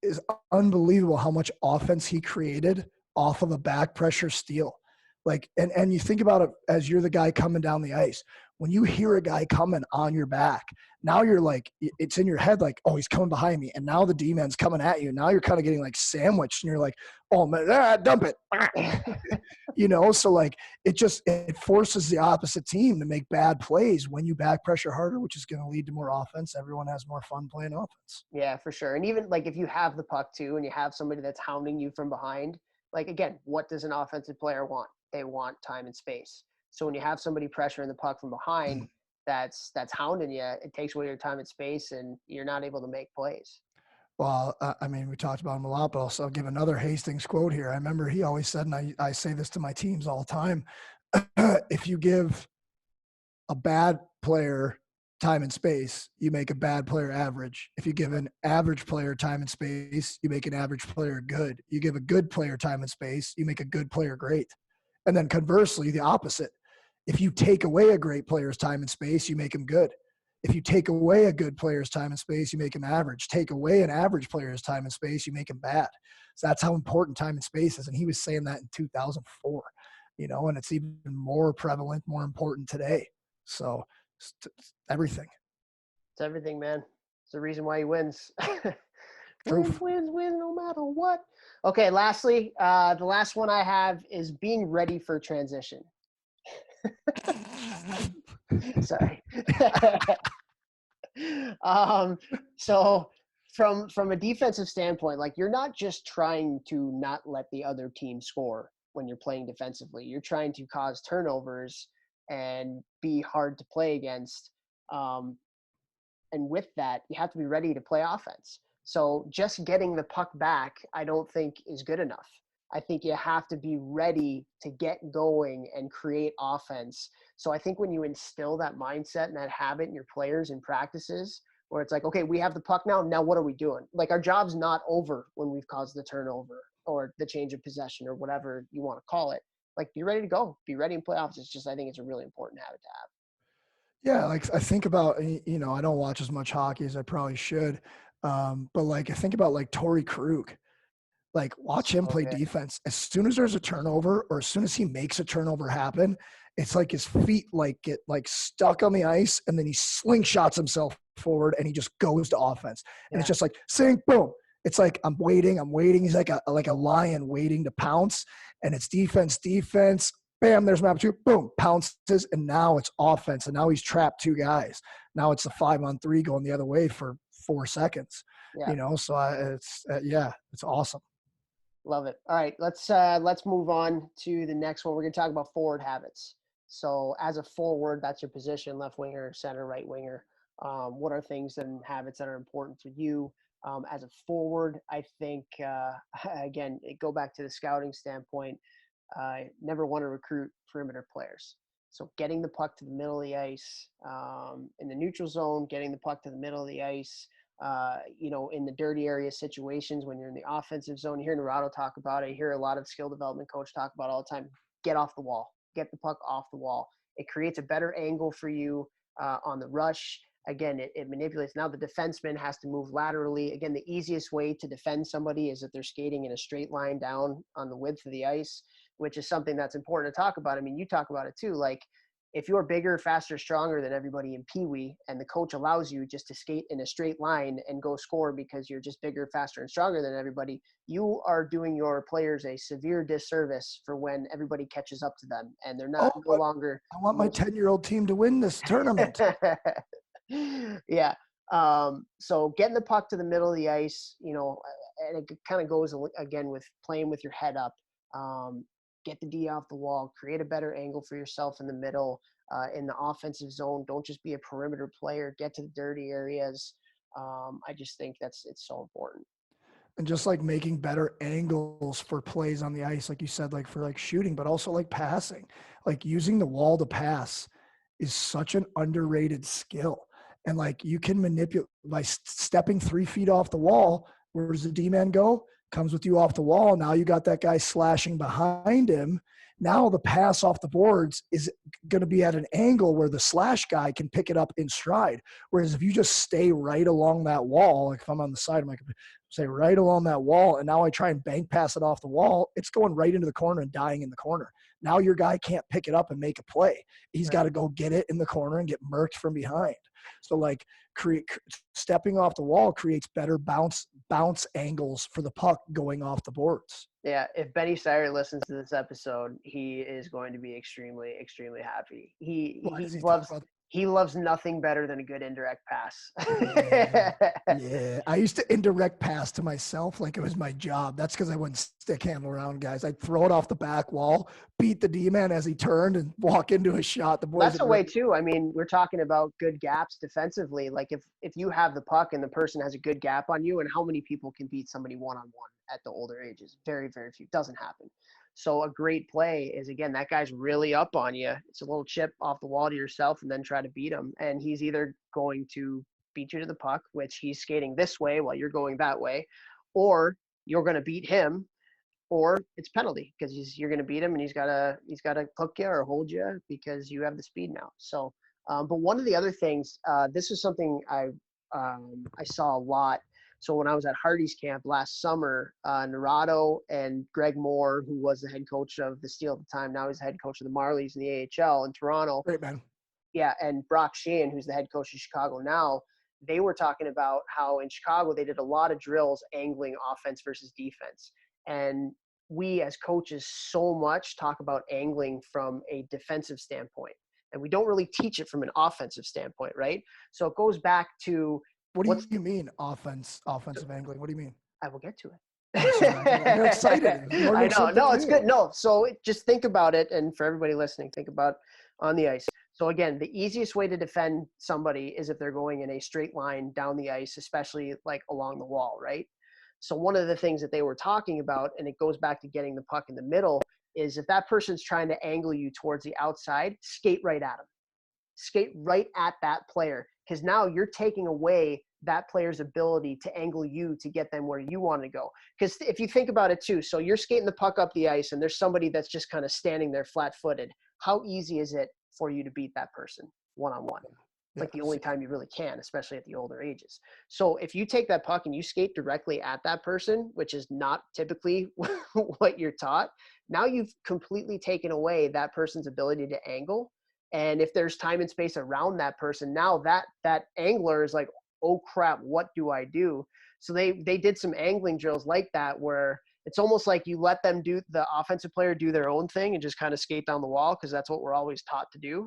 is unbelievable how much offense he created off of a back pressure steal. Like, and you think about it as you're the guy coming down the ice. When you hear a guy coming on your back, now you're like, it's in your head like, oh, he's coming behind me. And now the D-man's coming at you. Now you're kind of getting like sandwiched, and you're like, oh man, dump it. So like, it forces the opposite team to make bad plays when you back pressure harder, which is going to lead to more offense. Everyone has more fun playing offense. Yeah, for sure. And even like if you have the puck too, and you have somebody that's hounding you from behind, like, again, what does an offensive player want? They want time and space. So when you have somebody pressuring the puck from behind, that's hounding you. It takes away your time and space, and you're not able to make plays. Well, I mean, we talked about him a lot, but also I'll give another Hastings quote here. I remember he always said, and I say this to my teams all the time, if you give a bad player time and space, you make a bad player average. If you give an average player time and space, you make an average player good. You give a good player time and space, you make a good player great. And then conversely, the opposite. If you take away a great player's time and space, you make him good. If you take away a good player's time and space, you make him average. Take away an average player's time and space, you make him bad. So that's how important time and space is. And he was saying that in 2004, and it's even more prevalent, more important today. So it's everything. It's everything, man. It's the reason why he wins. Proof. wins, no matter what. Okay, lastly, the last one I have is being ready for transition. Sorry. So from a defensive standpoint, like, you're not just trying to not let the other team score when you're playing defensively. You're trying to cause turnovers and be hard to play against. And with that, you have to be ready to play offense. So just getting the puck back, I don't think is good enough. I think you have to be ready to get going and create offense. So I think when you instill that mindset and that habit in your players in practices, where it's like, okay, we have the puck now. Now what are we doing? Like, our job's not over when we've caused the turnover or the change of possession or whatever you want to call it. Like, be ready to go. Be ready in playoffs. It's just, I think it's a really important habit to have. Yeah, like I think about, I don't watch as much hockey as I probably should. But like I think about like Torrey Krug. Like, watch him play Okay. defense. As soon as there's a turnover or as soon as he makes a turnover happen, it's like his feet like get like stuck on the ice and then he slingshots himself forward and he just goes to offense. And it's just like sink, boom. It's like I'm waiting. He's like a lion waiting to pounce, and it's defense. Bam, there's my opportunity. Boom, pounces, and now it's offense. And now he's trapped two guys. Now it's a 5-on-3 going the other way for 4 seconds. Yeah. So it's awesome. Love it. All right, let's move on to the next one. We're going to talk about forward habits. So as a forward, that's your position: left winger, center, right winger. What are things and habits that are important for you? As a forward, I think, again, go back to the scouting standpoint. Never want to recruit perimeter players. So getting the puck to the middle of the ice, in the neutral zone, getting the puck to the middle of the ice, in the dirty area situations when you're in the offensive zone. You hear Naruto talk about it. You hear a lot of skill development coach talk about it all the time. Get off the wall. Get the puck off the wall. It creates a better angle for you on the rush. Again, it manipulates. Now the defenseman has to move laterally. Again, the easiest way to defend somebody is if they're skating in a straight line down on the width of the ice, which is something that's important to talk about. I mean, you talk about it too. Like, if you're bigger, faster, stronger than everybody in Pee Wee, and the coach allows you just to skate in a straight line and go score because you're just bigger, faster, and stronger than everybody, you are doing your players a severe disservice for when everybody catches up to them and they're no longer. I want my 10-year-old team to win this tournament. Yeah. So getting the puck to the middle of the ice, and it kind of goes again with playing with your head up. Get the D off the wall, create a better angle for yourself in the middle, in the offensive zone. Don't just be a perimeter player. Get to the dirty areas. I just think it's so important. And just like making better angles for plays on the ice, like you said, like for like shooting, but also like passing, like using the wall to pass is such an underrated skill. And like you can manipulate by stepping 3 feet off the wall. Where does the D-man go? Comes with you off the wall. Now you got that guy slashing behind him. Now the pass off the boards is going to be at an angle where the slash guy can pick it up in stride. Whereas if you just stay right along that wall, like if I'm on the side, I can say right along that wall, and now I try and bank pass it off the wall, it's going right into the corner and dying in the corner. Now your guy can't pick it up and make a play. He's got to go get it in the corner and get murked from behind. So like stepping off the wall creates better bounce angles for the puck going off the boards. Yeah, if Benny Sire listens to this episode, he is going to be extremely, extremely happy. He loves He loves nothing better than a good indirect pass. Yeah. Yeah. I used to indirect pass to myself like it was my job. That's because I wouldn't stick handle around guys. I'd throw it off the back wall, beat the D-man as he turned, and walk into a shot. The boys That's would a way rip. too. I mean, we're talking about good gaps defensively. Like if you have the puck and the person has a good gap on you, and how many people can beat somebody one on one at the older ages? Very, very few. Doesn't happen. So a great play is, again, that guy's really up on you. It's a little chip off the wall to yourself, and then try to beat him. And he's either going to beat you to the puck, which he's skating this way while you're going that way, or you're going to beat him, or it's penalty because you're going to beat him and he's gotta hook you or hold you because you have the speed now. So, but one of the other things, this is something I saw a lot. So when I was at Hardy's camp last summer, Narado and Greg Moore, who was the head coach of the Steel at the time, now he's the head coach of the Marlies in the AHL in Toronto. Great man. Yeah, and Brock Sheehan, who's the head coach of Chicago now, they were talking about how in Chicago they did a lot of drills angling offense versus defense. And we as coaches so much talk about angling from a defensive standpoint. And we don't really teach it from an offensive standpoint, right? So it goes back to What what's do you mean offensive angling? What do you mean? I will get to it. Oh, sorry. I got excited. I know. No, it's new. good. No, so just think about it. And for everybody listening, think about on the ice. So again, the easiest way to defend somebody is if they're going in a straight line down the ice, especially like along the wall, right? So one of the things that they were talking about, and it goes back to getting the puck in the middle, is if that person's trying to angle you towards the outside, skate right at them. Skate right at that player, because now you're taking away that player's ability to angle you to get them where you want to go. Because if you think about it too, so you're skating the puck up the ice and there's somebody that's just kind of standing there flat-footed. How easy is it for you to beat that person one-on-one? It's like the only time you really can, especially at the older ages. So if you take that puck and you skate directly at that person, which is not typically what you're taught, now you've completely taken away that person's ability to angle. And if there's time and space around that person, now that angler is like, oh crap, what do I do? So they did some angling drills like that where it's almost like you let them do the offensive player do their own thing and just kind of skate down the wall because that's what we're always taught to do.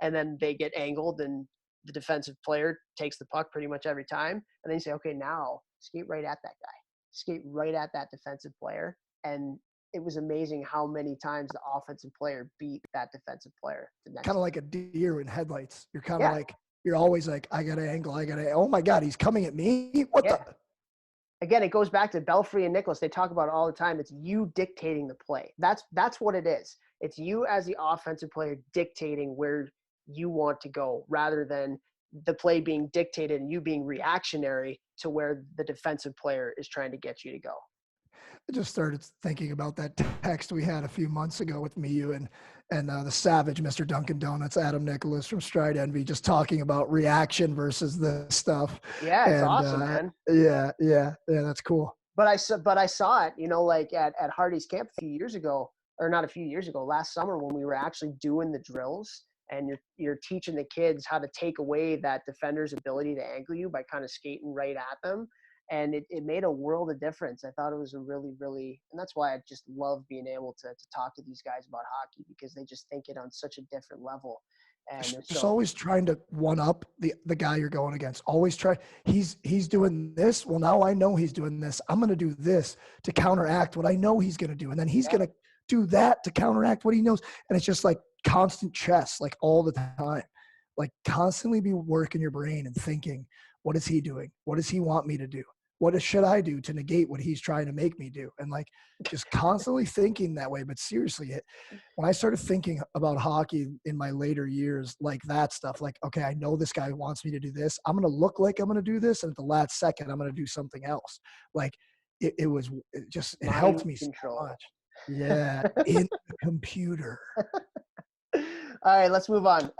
And then they get angled and the defensive player takes the puck pretty much every time. And then you say, okay, now skate right at that guy, skate right at that defensive player. And it was amazing how many times the offensive player beat that defensive player the next Kind of time. like a deer in headlights. You're kind of Yeah. like, you're always like, I got to angle. Oh my God, he's coming at me. What Yeah. the? Again, it goes back to Belfry and Nicholas. They talk about it all the time. It's you dictating the play. That's what it is. It's you as the offensive player dictating where you want to go rather than the play being dictated and you being reactionary to where the defensive player is trying to get you to go. I just started thinking about that text we had a few months ago with me, you, and the Savage, Mr. Dunkin' Donuts, Adam Nicholas from Stride Envy, just talking about reaction versus this stuff. Yeah, it's And awesome, man. yeah, that's cool. But I saw it, like at Hardy's camp a few years ago, or not a few years ago, last summer when we were actually doing the drills and you're teaching the kids how to take away that defender's ability to angle you by kind of skating right at them. And it made a world of difference. I thought it was a really, really, and that's why I just love being able to talk to these guys about hockey because they just think it on such a different level. And Just always trying to one up the guy you're going against. Always try. He's doing this. Well, now I know he's doing this. I'm going to do this to counteract what I know he's going to do. And then he's going to do that to counteract what he knows. And it's just like constant chess, like all the time, like constantly be working your brain and thinking, what is he doing? What does he want me to do? What should I do to negate what he's trying to make me do? And like just constantly thinking that way. But seriously, when I started thinking about hockey in my later years, like that stuff, like, okay, I know this guy wants me to do this. I'm going to look like I'm going to do this. And at the last second, I'm going to do something else. Like it helped me so much. Yeah. In the computer. All right, let's move on.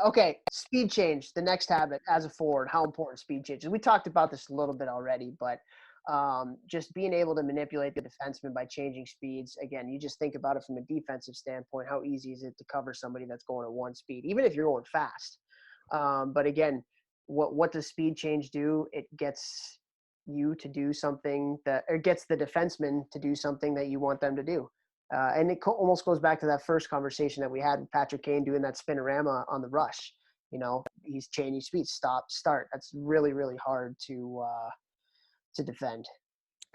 Okay, speed change, the next habit as a forward, how important speed change is. We talked about this a little bit already, but just being able to manipulate the defenseman by changing speeds. Again, you just think about it from a defensive standpoint. How easy is it to cover somebody that's going at one speed, even if you're going fast? But again, what does speed change do? It gets you to do something or gets the defenseman to do something that you want them to do. And it almost goes back to that first conversation that we had with Patrick Kane doing that spinorama on the rush. he's changing speed, stop, start. That's really, really hard to defend.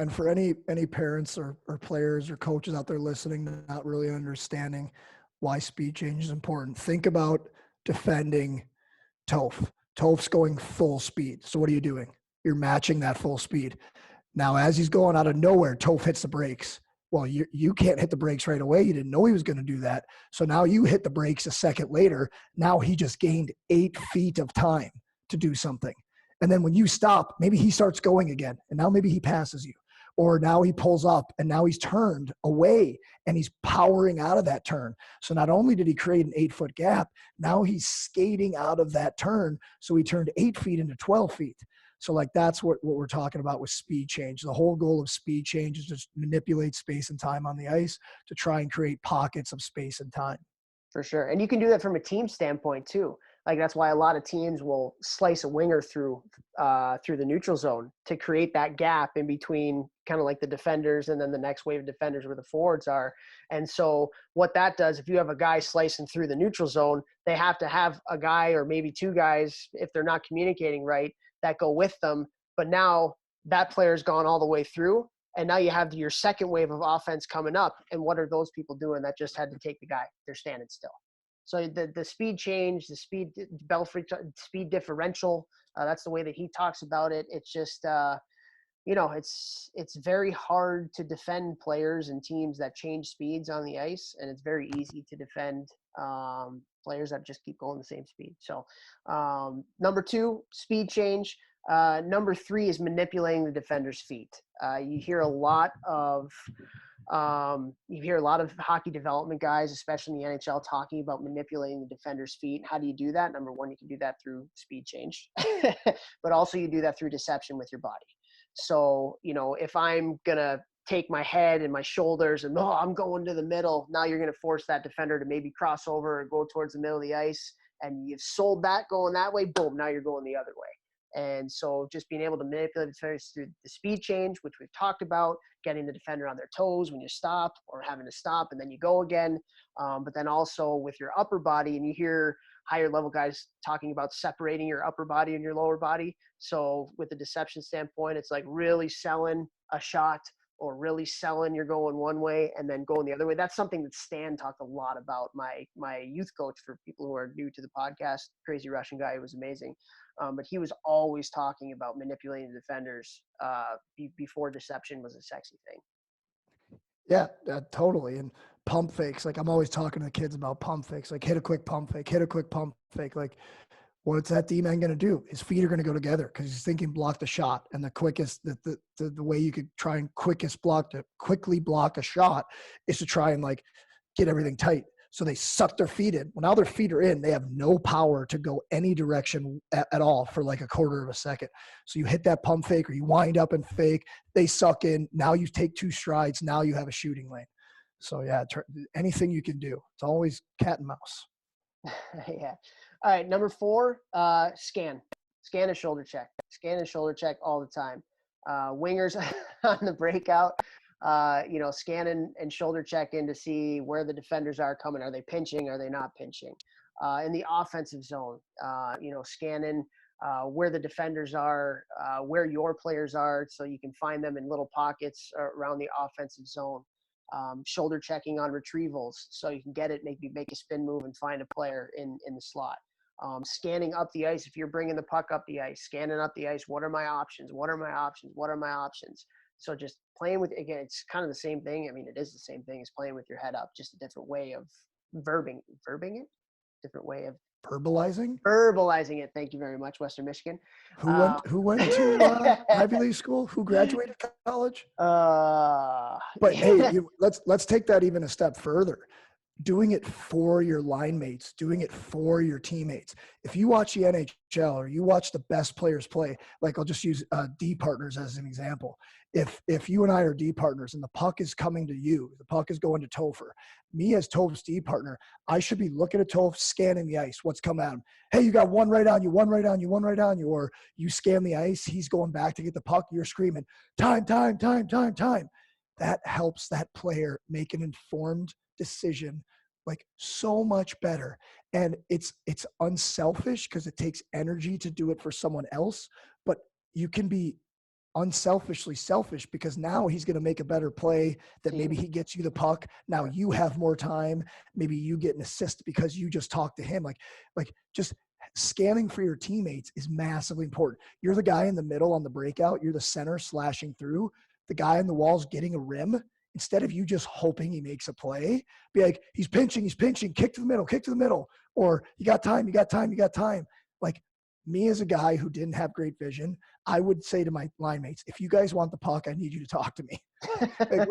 And for any parents or players or coaches out there listening, not really understanding why speed change is important, think about defending Toph. Toph's going full speed. So what are you doing? You're matching that full speed. Now, as he's going out of nowhere, Toph hits the brakes. Well, you can't hit the brakes right away. You didn't know he was going to do that. So now you hit the brakes a second later. Now he just gained 8 feet of time to do something. And then when you stop, maybe he starts going again. And now maybe he passes you. Or now he pulls up and now he's turned away and he's powering out of that turn. So not only did he create an 8-foot gap, now he's skating out of that turn. So he turned 8 feet into 12 feet. So like that's what we're talking about with speed change. The whole goal of speed change is to manipulate space and time on the ice to try and create pockets of space and time. For sure. And you can do that from a team standpoint too. Like that's why a lot of teams will slice a winger through the neutral zone to create that gap in between kind of like the defenders and then the next wave of defenders where the forwards are. And so what that does, if you have a guy slicing through the neutral zone, they have to have a guy or maybe two guys, if they're not communicating right, that go with them. But now that player's gone all the way through. And now you have your second wave of offense coming up. And what are those people doing that just had to take the guy? They're standing still. So the speed change, the speed Belfry speed differential, that's the way that he talks about it. It's just, it's very hard to defend players and teams that change speeds on the ice. And it's very easy to defend players that just keep going the same speed. So number 2, speed change. Number 3 is manipulating the defender's feet. You hear a lot of hockey development guys, especially in the NHL, talking about manipulating the defender's feet. How do you do that? Number 1, you can do that through speed change, but also you do that through deception with your body. So, if I'm going to take my head and my shoulders and, I'm going to the middle, now you're going to force that defender to maybe cross over or go towards the middle of the ice. And you've sold that going that way, boom, now you're going the other way. And so just being able to manipulate the defenders through the speed change, which we've talked about, getting the defender on their toes when you stop or having to stop and then you go again. But then also with your upper body, and you hear higher level guys talking about separating your upper body and your lower body. So with the deception standpoint, it's like really selling a shot or really selling you're going one way and then going the other way. That's something that Stan talked a lot about, my youth coach, for people who are new to the podcast, crazy Russian guy who was amazing. But he was always talking about manipulating the defenders before deception was a sexy thing. Yeah, totally. And pump fakes. Like I'm always talking to the kids about pump fakes, like hit a quick pump fake. Like what's that D-man going to do? His feet are going to go together because he's thinking block the shot. And the quickest, the way you could try and quickly block a shot is to try and like get everything tight. So they suck their feet in. Well, now their feet are in. They have no power to go any direction at all for like a quarter of a second. So you hit that pump fake or you wind up and fake. They suck in. Now you take 2 strides. Now you have a shooting lane. So yeah, anything you can do. It's always cat and mouse. Yeah. All right. Number 4, scan and shoulder check. Scan and shoulder check all the time. Wingers on the breakout. Scan and shoulder check in to see where the defenders are coming. Are they pinching? Are they not pinching? In the offensive zone, scanning where the defenders are, where your players are, so you can find them in little pockets around the offensive zone. Shoulder checking on retrievals, so you can get it, maybe make a spin move and find a player in the slot. Scanning up the ice if you're bringing the puck up the ice. Scanning up the ice. What are my options? What are my options? What are my options? So just playing with, again, it's kind of the same thing. I mean, it is the same thing as playing with your head up, just a different way of verbing it, different way of verbalizing it. Thank you very much, Western Michigan. Who went to Ivy League school? Who graduated college? But hey, let's take that even a step further. Doing it for your line mates, doing it for your teammates. If you watch the NHL or you watch the best players play, like I'll just use D partners as an example. If you and I are D partners and the puck is coming to you, the puck is going to Topher. Me as Toph's D partner, I should be looking at Toph, scanning the ice. What's coming at him? Hey, you got one right on you, one right on you, one right on you. Or you scan the ice, he's going back to get the puck. You're screaming, time. That helps that player make an informed decision like so much better. And it's unselfish because it takes energy to do it for someone else, but you can be unselfishly selfish because now he's going to make a better play that maybe he gets you the puck. Now you have more time. Maybe you get an assist because you just talked to him. Like just scanning for your teammates is massively important. You're the guy in the middle on the breakout. You're the center slashing through. The guy on the wall's getting a rim. Instead of you just hoping he makes a play, be like, he's pinching, kick to the middle. Or you got time. Like me as a guy who didn't have great vision, I would say to my line mates, if you guys want the puck, I need you to talk to me. Like,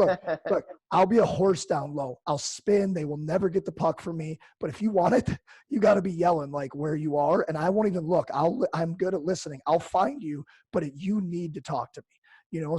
look, I'll be a horse down low. I'll spin. They will never get the puck from me. But if you want it, you got to be yelling like where you are. And I won't even look. I'm good at listening. I'll find you, but you need to talk to me.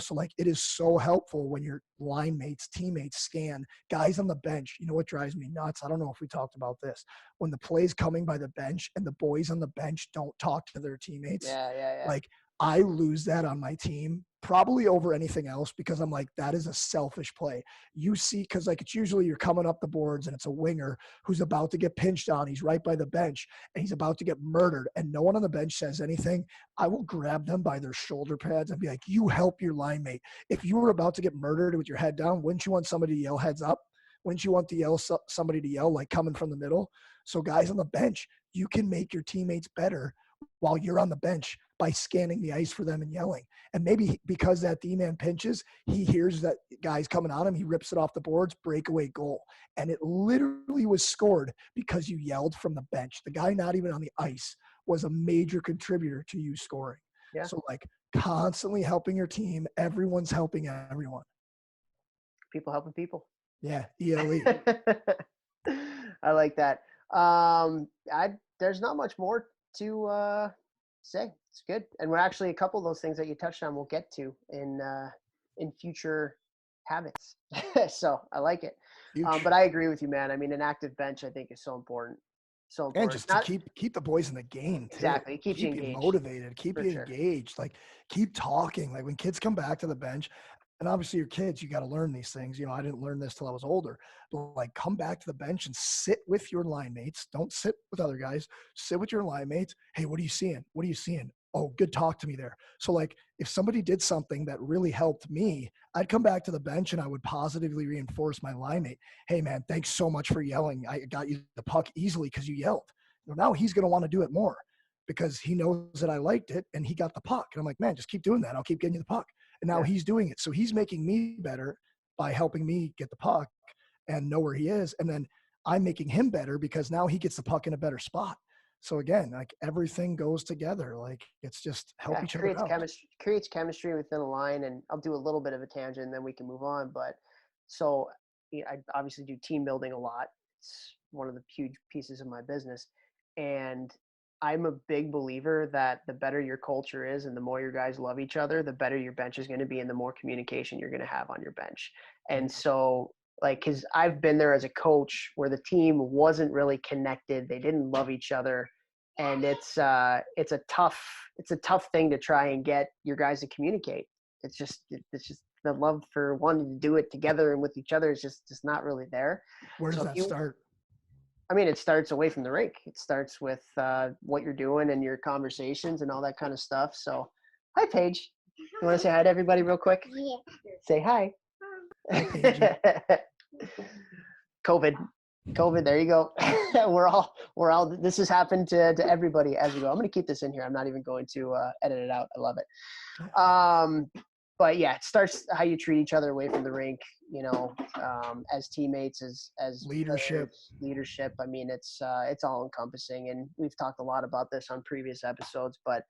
So like it is so helpful when your line mates, teammates scan guys on the bench. You know what drives me nuts? I don't know if we talked about this. When the play's coming by the bench and the boys on the bench don't talk to their teammates. Yeah. Like I lose that on my team probably over anything else because I'm like, that is a selfish play. You see, because like it's usually you're coming up the boards and it's a winger who's about to get pinched on. He's right by the bench and he's about to get murdered and no one on the bench says anything. I will grab them by their shoulder pads and be like, you help your line mate. If you were about to get murdered with your head down, wouldn't you want somebody to yell heads up? Wouldn't you want somebody to yell like coming from the middle? So guys on the bench, you can make your teammates better while you're on the bench by scanning the ice for them and yelling. And maybe because that D-man pinches, he hears that guy's coming on him, he rips it off the boards, breakaway goal. And it literally was scored because you yelled from the bench. The guy not even on the ice was a major contributor to you scoring. Yeah. So like constantly helping your team, everyone's helping everyone. People helping people. Yeah, ELE. I like that. There's not much more to say. It's good, and we're actually a couple of those things that you touched on. We'll get to in future habits. So I like it. But I agree with you, man. I mean, an active bench I think is so important. So important. And just to keep the boys in the game too. Exactly. It keeps you engaged. engaged. Motivated, keep you engaged. Like keep talking. Like when kids come back to the bench, and obviously your kids, you got to learn these things. I didn't learn this till I was older. But like come back to the bench and sit with your line mates. Don't sit with other guys. Sit with your line mates. Hey, what are you seeing? What are you seeing? Oh, good talk to me there. So like if somebody did something that really helped me, I'd come back to the bench and I would positively reinforce my line mate. Hey man, thanks so much for yelling. I got you the puck easily because you yelled. Well, now he's going to want to do it more because he knows that I liked it and he got the puck. And I'm like, man, just keep doing that. I'll keep getting you the puck. And now he's doing it. So he's making me better by helping me get the puck and know where he is. And then I'm making him better because now he gets the puck in a better spot. So again, like everything goes together. Like it's just help each other out. Creates chemistry within a line. And I'll do a little bit of a tangent and then we can move on. But so I obviously do team building a lot. It's one of the huge pieces of my business. And I'm a big believer that the better your culture is and the more your guys love each other, the better your bench is going to be and the more communication you're going to have on your bench. And so like, cause I've been there as a coach where the team wasn't really connected. They didn't love each other. And it's a tough thing to try and get your guys to communicate. It's just the love for wanting to do it together and with each other is just not really there. Where does that start? I mean, it starts away from the rink. It starts with what you're doing and your conversations and all that kind of stuff. So, hi, Paige. You want to say hi to everybody real quick? Yeah. Say hi. COVID. There you go. we're all. This has happened to everybody as we go. I'm going to keep this in here. I'm not even going to edit it out. I love it. But yeah, it starts how you treat each other away from the rink, as teammates, as leadership. I mean, it's all encompassing, and we've talked a lot about this on previous episodes. But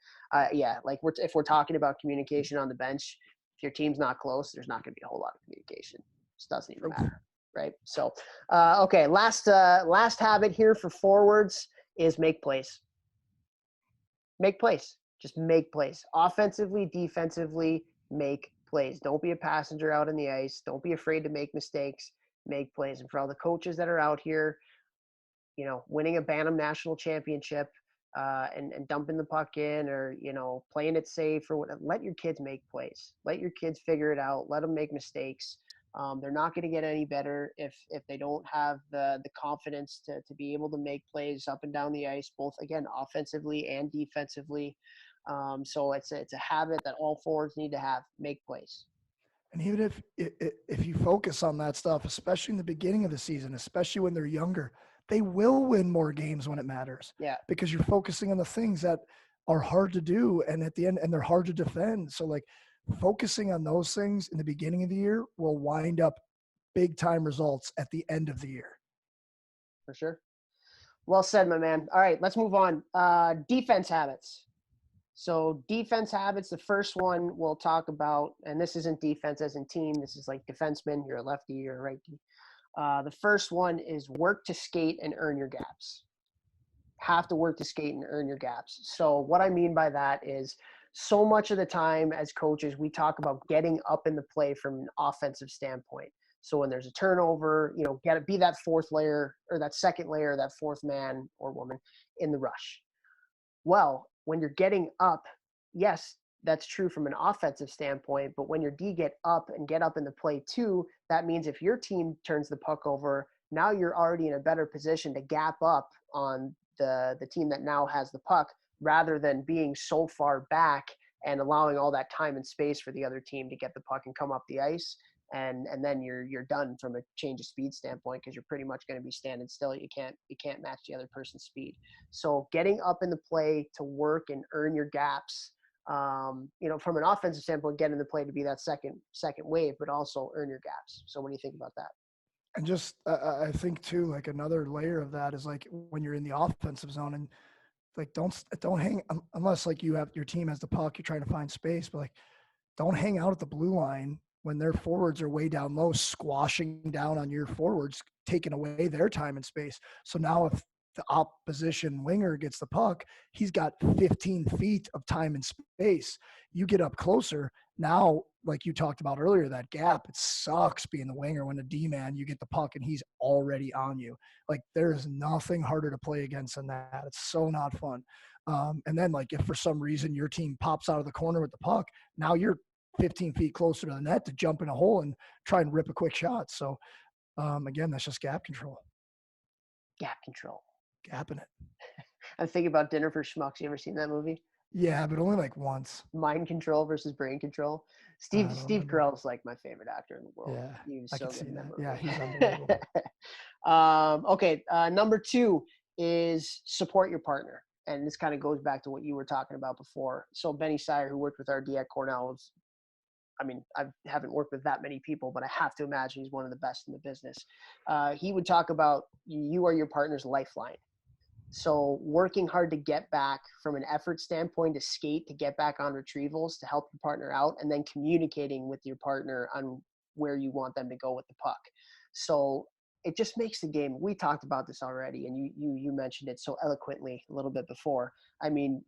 yeah, like if we're talking about communication on the bench, if your team's not close, there's not going to be a whole lot of communication. It just doesn't even matter, right? So, okay, last habit here for forwards is make plays. Make plays. Just make plays. Offensively, defensively. Make plays. Don't be a passenger out on the ice. Don't be afraid to make mistakes. Make plays. And for all the coaches that are out here, winning a Bantam national championship and dumping the puck in or, playing it safe or whatever, let your kids make plays. Let your kids figure it out. Let them make mistakes. They're not going to get any better if they don't have the confidence to be able to make plays up and down the ice, both again offensively and defensively. So it's a habit that all forwards need to have: make plays. And even if you focus on that stuff, especially in the beginning of the season, especially when they're younger, they will win more games when it matters Yeah, because you're focusing on the things that are hard to do and at the end and they're hard to defend. So like focusing on those things in the beginning of the year will wind up big time results at the end of the year. for sure. Well said, my man. All right, let's move on. Defense habits. So defense habits, the first one we'll talk about, and this isn't defense as in team. This is like defenseman. You're a lefty, you're a righty. The first one is work to skate and earn your gaps. Have to work to skate and earn your gaps. So what I mean by that is so much of the time as coaches, we talk about getting up in the play from an offensive standpoint. So when there's a turnover, got to be that fourth layer or that second layer, that fourth man or woman in the rush. Well, when you're getting up, yes, that's true from an offensive standpoint, but when your D get up and get up in the play too, that means if your team turns the puck over, now you're already in a better position to gap up on the team that now has the puck rather than being so far back and allowing all that time and space for the other team to get the puck and come up the ice. And then you're done from a change of speed standpoint because you're pretty much going to be standing still. You can't match the other person's speed. So getting up in the play to work and earn your gaps, from an offensive standpoint, get in the play to be that second wave, but also earn your gaps. So what do you think about that? And just, I think too, like another layer of that is like when you're in the offensive zone and like, don't hang unless like you have your team has the puck, you're trying to find space, but like, don't hang out at the blue line when their forwards are way down low, squashing down on your forwards, taking away their time and space. So now if the opposition winger gets the puck, he's got 15 feet of time and space. You get up closer. Now, like you talked about earlier, that gap, it sucks being the winger when a D-man, you get the puck and he's already on you. Like there is nothing harder to play against than that. It's so not fun. And then like if for some reason your team pops out of the corner with the puck, now you're 15 feet closer to the net to jump in a hole and try and rip a quick shot. So again, that's just gap control. Gap control. Gapping it. I'm thinking about Dinner for Schmucks. You ever seen that movie? Yeah, but only like once. Mind control versus brain control. Steve Carell's like my favorite actor in the world. Yeah, He was I so can good see in that that. movie. Yeah, he's unbelievable. Okay, number 2 is support your partner. And this kind of goes back to what you were talking about before. So Benny Sire, who worked with RD at Cornell, I haven't worked with that many people, but I have to imagine he's one of the best in the business. He would talk about you are your partner's lifeline. So working hard to get back from an effort standpoint, to skate, to get back on retrievals, to help your partner out, and then communicating with your partner on where you want them to go with the puck. So it just makes the game. We talked about this already, and you mentioned it so eloquently a little bit before. I mean,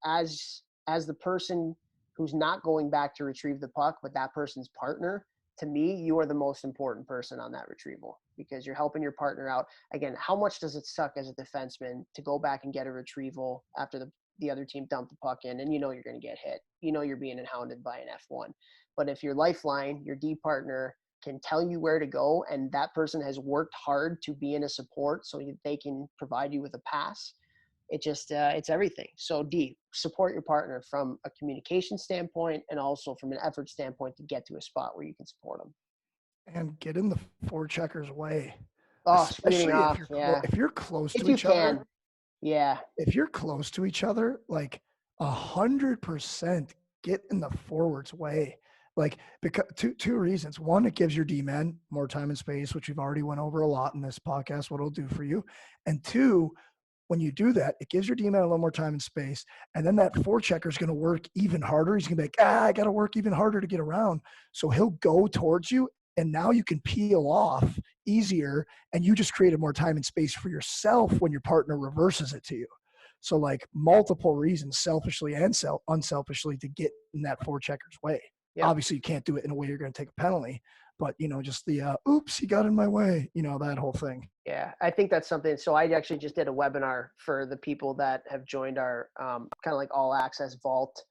as the person who's not going back to retrieve the puck, but that person's partner, to me, you are the most important person on that retrieval because you're helping your partner out. Again, how much does it suck as a defenseman to go back and get a retrieval after the other team dumped the puck in and you're going to get hit? You're being hounded by an F1. But if your lifeline, your D partner, can tell you where to go and that person has worked hard to be in a support so they can provide you with a pass, it's everything. So D, support your partner from a communication standpoint and also from an effort standpoint to get to a spot where you can support them. And get in the forechecker's way. Oh, Especially off, if you're close if to you each can. other. Yeah. If you're close to each other, like 100% get in the forward's way. Like because two reasons. One, it gives your D-men more time and space, which we've already went over a lot in this podcast, what it'll do for you. And two, when you do that, it gives your D-man a little more time and space. And then that forechecker is going to work even harder. He's going to be like, I got to work even harder to get around. So he'll go towards you. And now you can peel off easier. And you just created more time and space for yourself when your partner reverses it to you. So like multiple reasons, selfishly and unselfishly, to get in that forechecker's way. Yep. Obviously, you can't do it in a way you're going to take a penalty. But, just the, oops, he got in my way, that whole thing. Yeah, I think that's something. So I actually just did a webinar for the people that have joined our kind of like all access vault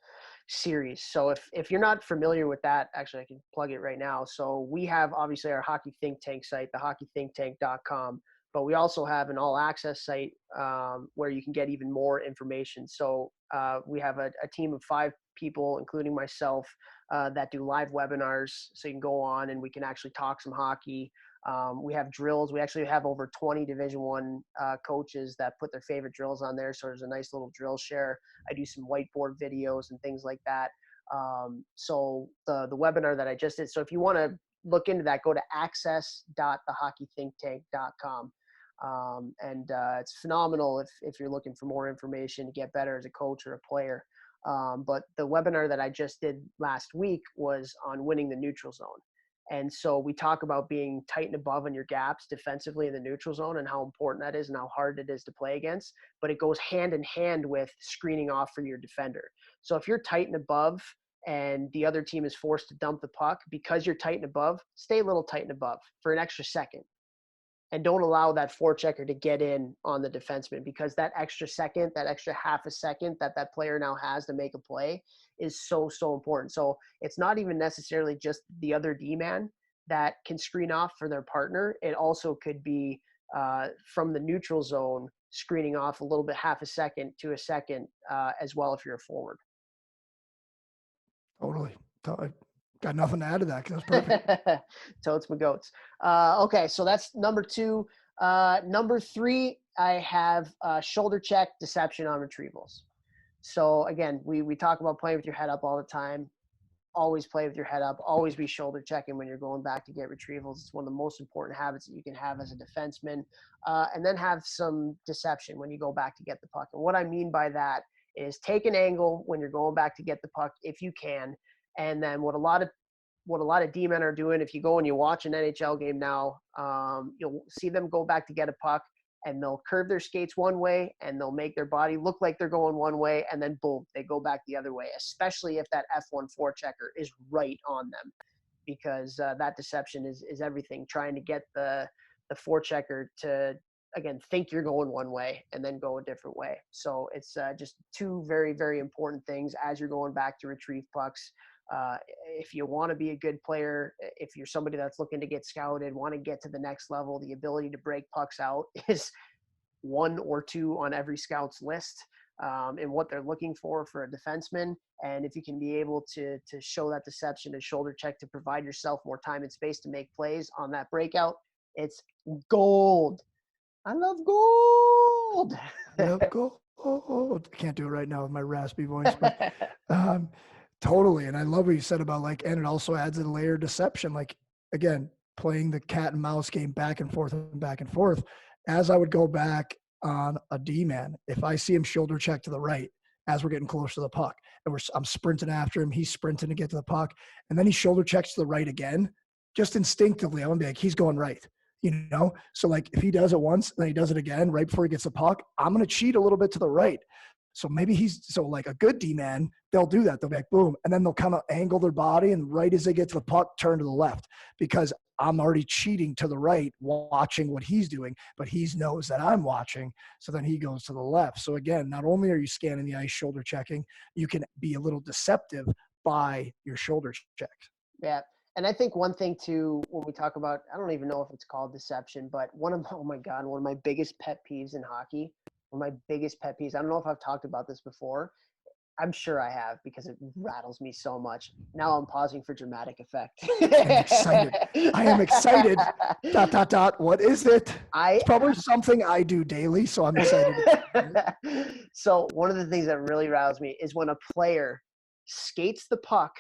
series. So if you're not familiar with that, actually I can plug it right now. So we have obviously our hockey think tank site, the hockeythinktank.com, but we also have an all access site where you can get even more information. So we have a team of 5 people, including myself, that do live webinars. So you can go on and we can actually talk some hockey. We have drills. We actually have over 20 Division One coaches that put their favorite drills on there. So there's a nice little drill share. I do some whiteboard videos and things like that. So the webinar that I just did. So if you want to look into that, go to access.thehockeythinktank.com. It's phenomenal if you're looking for more information to get better as a coach or a player. But the webinar that I just did last week was on winning the neutral zone. And so we talk about being tight and above on your gaps defensively in the neutral zone and how important that is and how hard it is to play against. But it goes hand in hand with screening off for your defender. So if you're tight and above and the other team is forced to dump the puck, because you're tight and above, stay a little tight and above for an extra second. And don't allow that forechecker to get in on the defenseman, because that extra second, that extra half a second that that player now has to make a play is so, so important. So it's not even necessarily just the other D-man that can screen off for their partner. It also could be from the neutral zone, screening off a little bit, half a second to a second as well if you're a forward. Totally. Got nothing to add to that because that's perfect. Totes my goats. Okay, so that's number 2. Number 3, I have shoulder check deception on retrievals. So again, we talk about playing with your head up all the time. Always play with your head up. Always be shoulder checking when you're going back to get retrievals. It's one of the most important habits that you can have as a defenseman. And then have some deception when you go back to get the puck. And what I mean by that is take an angle when you're going back to get the puck if you can. And then what a lot of D-men are doing, if you go and you watch an NHL game now, you'll see them go back to get a puck and they'll curve their skates one way and they'll make their body look like they're going one way, and then boom, they go back the other way, especially if that F1 forechecker is right on them, because that deception is everything, trying to get the forechecker to, again, think you're going one way and then go a different way. So it's just 2 very, very important things as you're going back to retrieve pucks. If you want to be a good player, if you're somebody that's looking to get scouted, want to get to the next level, the ability to break pucks out is 1 or 2 on every scout's list, and what they're looking for a defenseman. And if you can be able to show that deception and shoulder check to provide yourself more time and space to make plays on that breakout, it's gold. I love gold. Yep, gold. I can't do it right now with my raspy voice, but totally. And I love what you said about and it also adds a layer of deception. Like, again, playing the cat and mouse game back and forth and back and forth. As I would go back on a D-man, if I see him shoulder check to the right as we're getting close to the puck and I'm sprinting after him, he's sprinting to get to the puck, and then he shoulder checks to the right again, just instinctively, I'm gonna be like, he's going right. So if he does it once, then he does it again right before he gets the puck, I'm going to cheat a little bit to the right. So maybe a good D-man, they'll do that. They'll be like, boom. And then they'll kind of angle their body. And right as they get to the puck, turn to the left, because I'm already cheating to the right, watching what he's doing, but he knows that I'm watching. So then he goes to the left. So again, not only are you scanning the ice, shoulder checking, you can be a little deceptive by your shoulder checks. Yeah. And I think one thing too, when we talk about, I don't even know if it's called deception, but one of my biggest pet peeves in hockey, I don't know if I've talked about this before. I'm sure I have, because it rattles me so much. Now I'm pausing for dramatic effect. I am excited. ... What is it? It's probably something I do daily, so I'm excited. So one of the things that really rattles me is when a player skates the puck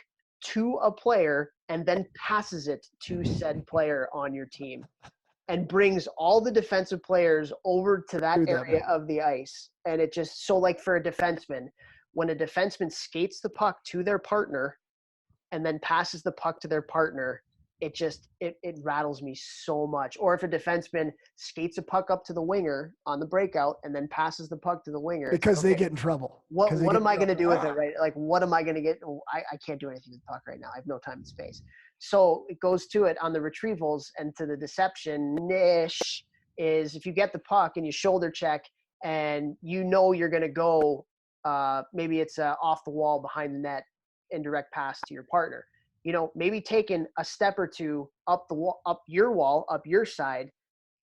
to a player and then passes it to said player on your team and brings all the defensive players over to that area of the ice. And it just, so for a defenseman, when a defenseman skates the puck to their partner and then passes the puck to their partner, it rattles me so much. Or if a defenseman skates a puck up to the winger on the breakout and then passes the puck to the winger, because they get in trouble. What am I going to do with it, right? What am I going to get? I can't do anything with the puck right now. I have no time and space. So it goes to it on the retrievals, and to the deception niche is if you get the puck and you shoulder check and you're going to go, maybe it's off the wall behind the net, indirect pass to your partner. You know, maybe taking a step or two up the wall, up your wall, up your side,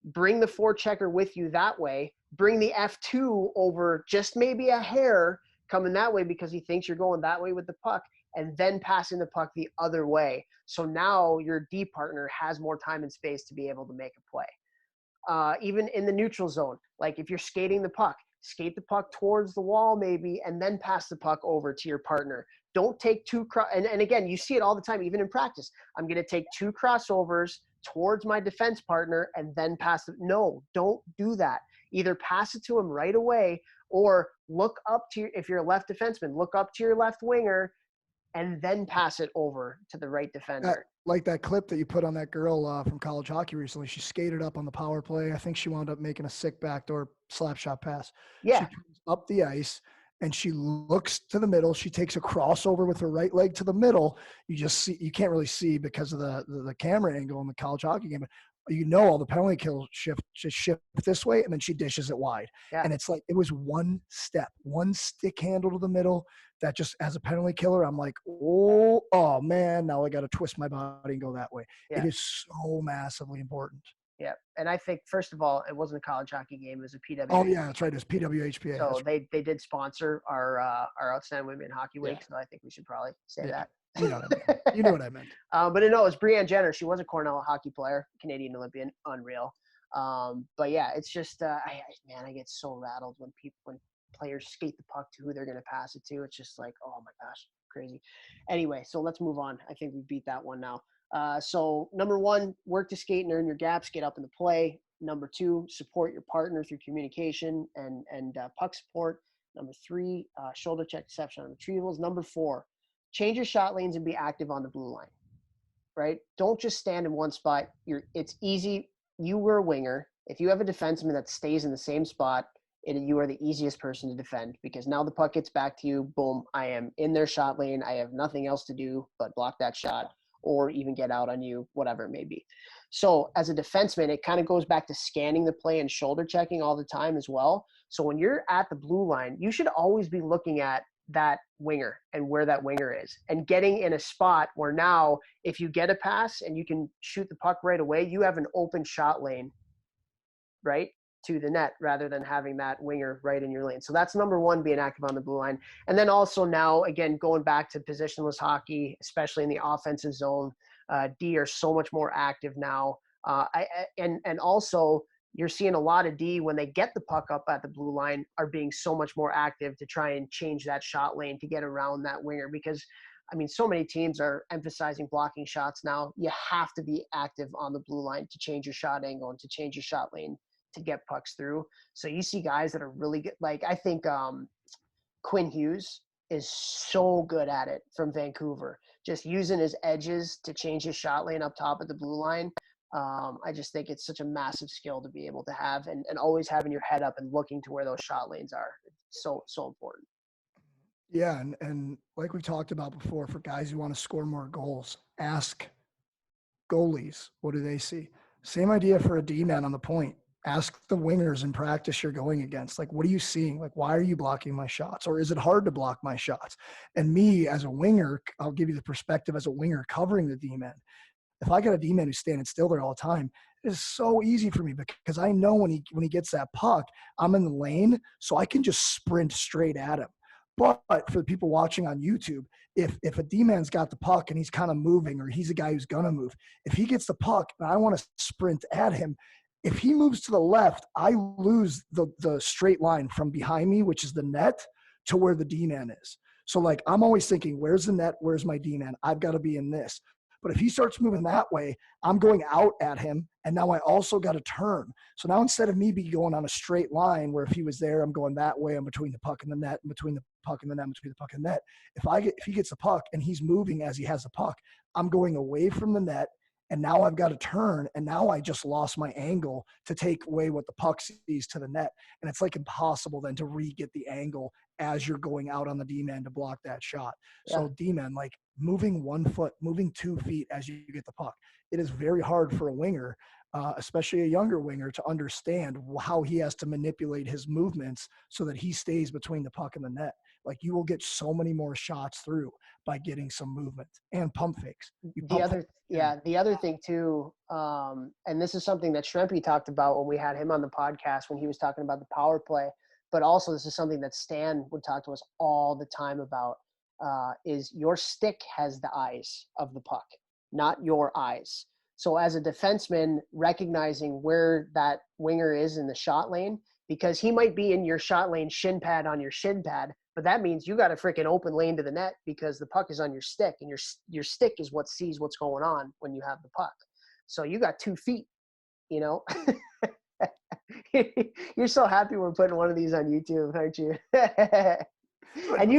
bring the forechecker with you that way, bring the F2 over just maybe a hair coming that way because he thinks you're going that way with the puck, and then passing the puck the other way. So now your D partner has more time and space to be able to make a play. Even in the neutral zone, like if you're skating the puck, skate the puck towards the wall maybe, and then pass the puck over to your partner. Don't take and again, you see it all the time, even in practice. I'm going to take 2 crossovers towards my defense partner and then pass it. No, don't do that. Either pass it to him right away or look up to, if you're a left defenseman, look up to your left winger and then pass it over to the right defender. Like that clip that you put on that girl from college hockey recently. She skated up on the power play. I think she wound up making a sick backdoor slap shot pass. Yeah. She comes up the ice and she looks to the middle. She takes a crossover with her right leg to the middle. You can't really see because of the camera angle in the college hockey game, but you know all the penalty kill shift this way, and then she dishes it wide. Yeah. And it's like it was one step, one stick handle to the middle that just as a penalty killer, I'm like, oh man, now I got to twist my body and go that way. Yeah. It is so massively important. Yeah, and I think first of all, it wasn't a college hockey game; it was a PWHPA. Oh yeah, that's right. It was PWHPA. So they did sponsor our Outstanding Women Hockey Week. Yeah. So I think we should probably say that. You know what I mean. You know what I meant. But no, it's Brianne Jenner. She was a Cornell hockey player, Canadian Olympian, unreal. But yeah, it's just I get so rattled when players skate the puck to who they're going to pass it to. It's just like, oh my gosh, crazy. Anyway, so let's move on. I think we beat that one now. So number 1, work to skate and earn your gaps, get up in the play. Number 2, support your partner through communication and puck support. Number 3, shoulder check, deception on retrievals. Number 4, change your shot lanes and be active on the blue line, right? Don't just stand in one spot. It's easy. You were a winger. If you have a defenseman that stays in the same spot, you are the easiest person to defend because now the puck gets back to you. Boom, I am in their shot lane. I have nothing else to do but block that shot or even get out on you, whatever it may be. So as a defenseman, it kind of goes back to scanning the play and shoulder checking all the time as well. So when you're at the blue line, you should always be looking at that winger and where that winger is and getting in a spot where now if you get a pass and you can shoot the puck right away, you have an open shot lane, right, to the net rather than having that winger right in your lane. So that's number 1, being active on the blue line. And then also now, again, going back to positionless hockey, especially in the offensive zone, D are so much more active now. And also you're seeing a lot of D when they get the puck up at the blue line are being so much more active to try and change that shot lane to get around that winger because I mean, so many teams are emphasizing blocking shots now. You have to be active on the blue line to change your shot angle and to change your shot lane to get pucks through. So you see guys that are really good. Like I think Quinn Hughes is so good at it from Vancouver, just using his edges to change his shot lane up top at the blue line. I just think it's such a massive skill to be able to have and always having your head up and looking to where those shot lanes are. It's so important. Yeah, and like we talked about before, for guys who want to score more goals, ask goalies, what do they see? Same idea for a D-man on the point. Ask the wingers in practice you're going against. Like, what are you seeing? Like, why are you blocking my shots? Or is it hard to block my shots? And me as a winger, I'll give you the perspective as a winger covering the D-man. If I got a D-man who's standing still there all the time, it is so easy for me because I know when he gets that puck, I'm in the lane, so I can just sprint straight at him. But for the people watching on YouTube, if a D-man's got the puck and he's kind of moving, or he's a guy who's going to move, if he gets the puck and I want to sprint at him, if he moves to the left, I lose the straight line from behind me, which is the net, to where the D-man is. So, like, I'm always thinking, where's the net? Where's my D-man? I've got to be in this. But if he starts moving that way, I'm going out at him, and now I also got to turn. So now instead of me be going on a straight line where if he was there, I'm going that way, I'm between the puck and the net, and between the puck and the net, between the puck and the net. If he gets the puck and he's moving as he has the puck, I'm going away from the net, and now I've got to turn, and now I just lost my angle to take away what the puck sees to the net. And it's like impossible then to re-get the angle as you're going out on the D-man to block that shot. Yeah. So D-man, like moving 1 foot, moving 2 feet as you get the puck. It is very hard for a winger, especially a younger winger, to understand how he has to manipulate his movements so that he stays between the puck and the net. Like you will get so many more shots through by getting some movement and pump fakes. You The pump other, fake. the other thing too, and this is something that Shrimpy talked about when we had him on the podcast when he was talking about the power play, but also this is something that Stan would talk to us all the time about, is your stick has the eyes of the puck, not your eyes. So as a defenseman, recognizing where that winger is in the shot lane, because he might be in your shot lane shin pad on your shin pad, but that means you got a freaking open lane to the net because the puck is on your stick, and your stick is what sees what's going on when you have the puck. So you got 2 feet, you know. You're so happy we're putting one of these on YouTube, aren't you? And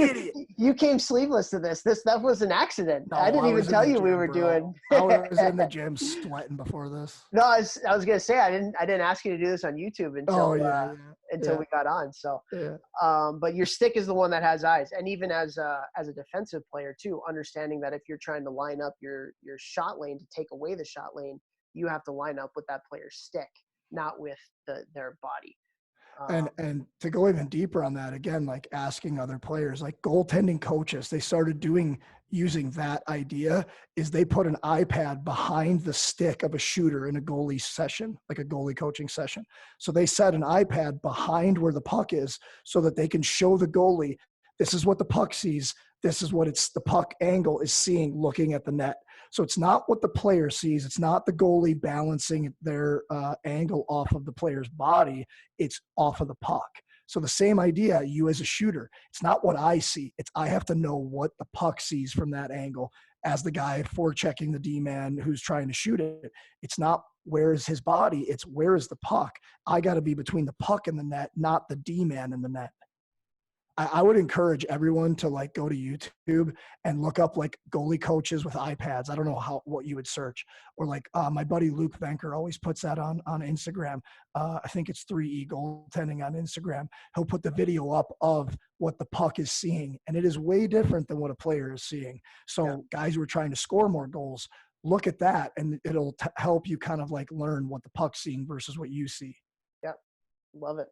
you came sleeveless to this. That was an accident. No, I didn't even tell you we were doing. I was in the gym sweating before this. No, I was gonna say I didn't ask you to do this on YouTube until we got on. So, but your stick is the one that has eyes, and even as a defensive player too, understanding that if you're trying to line up your shot lane to take away the shot lane, you have to line up with that player's stick, not with their body. And to go even deeper on that, again, like asking other players, like goaltending coaches, they started using that idea is they put an iPad behind the stick of a shooter in a goalie session, like a goalie coaching session. So they set an iPad behind where the puck is so that they can show the goalie, this is what the puck sees. This is what the puck angle is seeing looking at the net. So it's not what the player sees. It's not the goalie balancing their angle off of the player's body. It's off of the puck. So the same idea, you as a shooter, it's not what I see. It's I have to know what the puck sees from that angle as the guy forechecking the D-man who's trying to shoot it. It's not where is his body. It's where is the puck. I got to be between the puck and the net, not the D-man in the net. I would encourage everyone to like go to YouTube and look up like goalie coaches with iPads. I don't know what you would search, or like my buddy Luke Venker always puts that on Instagram. I think it's 3E goaltending on Instagram. He'll put the video up of what the puck is seeing, and it is way different than what a player is seeing. So guys who are trying to score more goals, look at that, and it'll help you kind of like learn what the puck's seeing versus what you see. Yep, love it.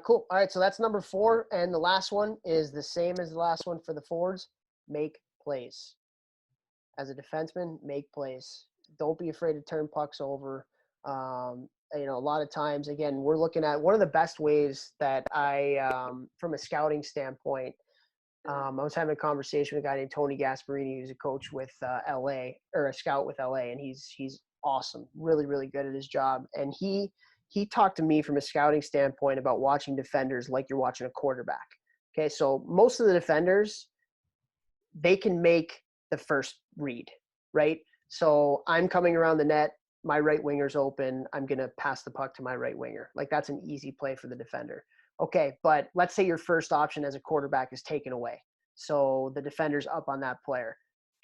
Cool. All right, so that's number 4, and the last one is the same as the last one for the forwards. Make plays. As a defenseman, make plays. Don't be afraid to turn pucks over. A lot of times, again, we're looking at one of the best ways that from a scouting standpoint, I was having a conversation with a guy named Tony Gasparini, who's a coach with LA, or a scout with LA, and he's awesome, really, really good at his job. And he talked to me from a scouting standpoint about watching defenders like you're watching a quarterback. Okay, so most of the defenders, they can make the first read, right? So I'm coming around the net, my right winger's open, I'm going to pass the puck to my right winger. Like that's an easy play for the defender. Okay, but let's say your first option as a quarterback is taken away. So the defender's up on that player.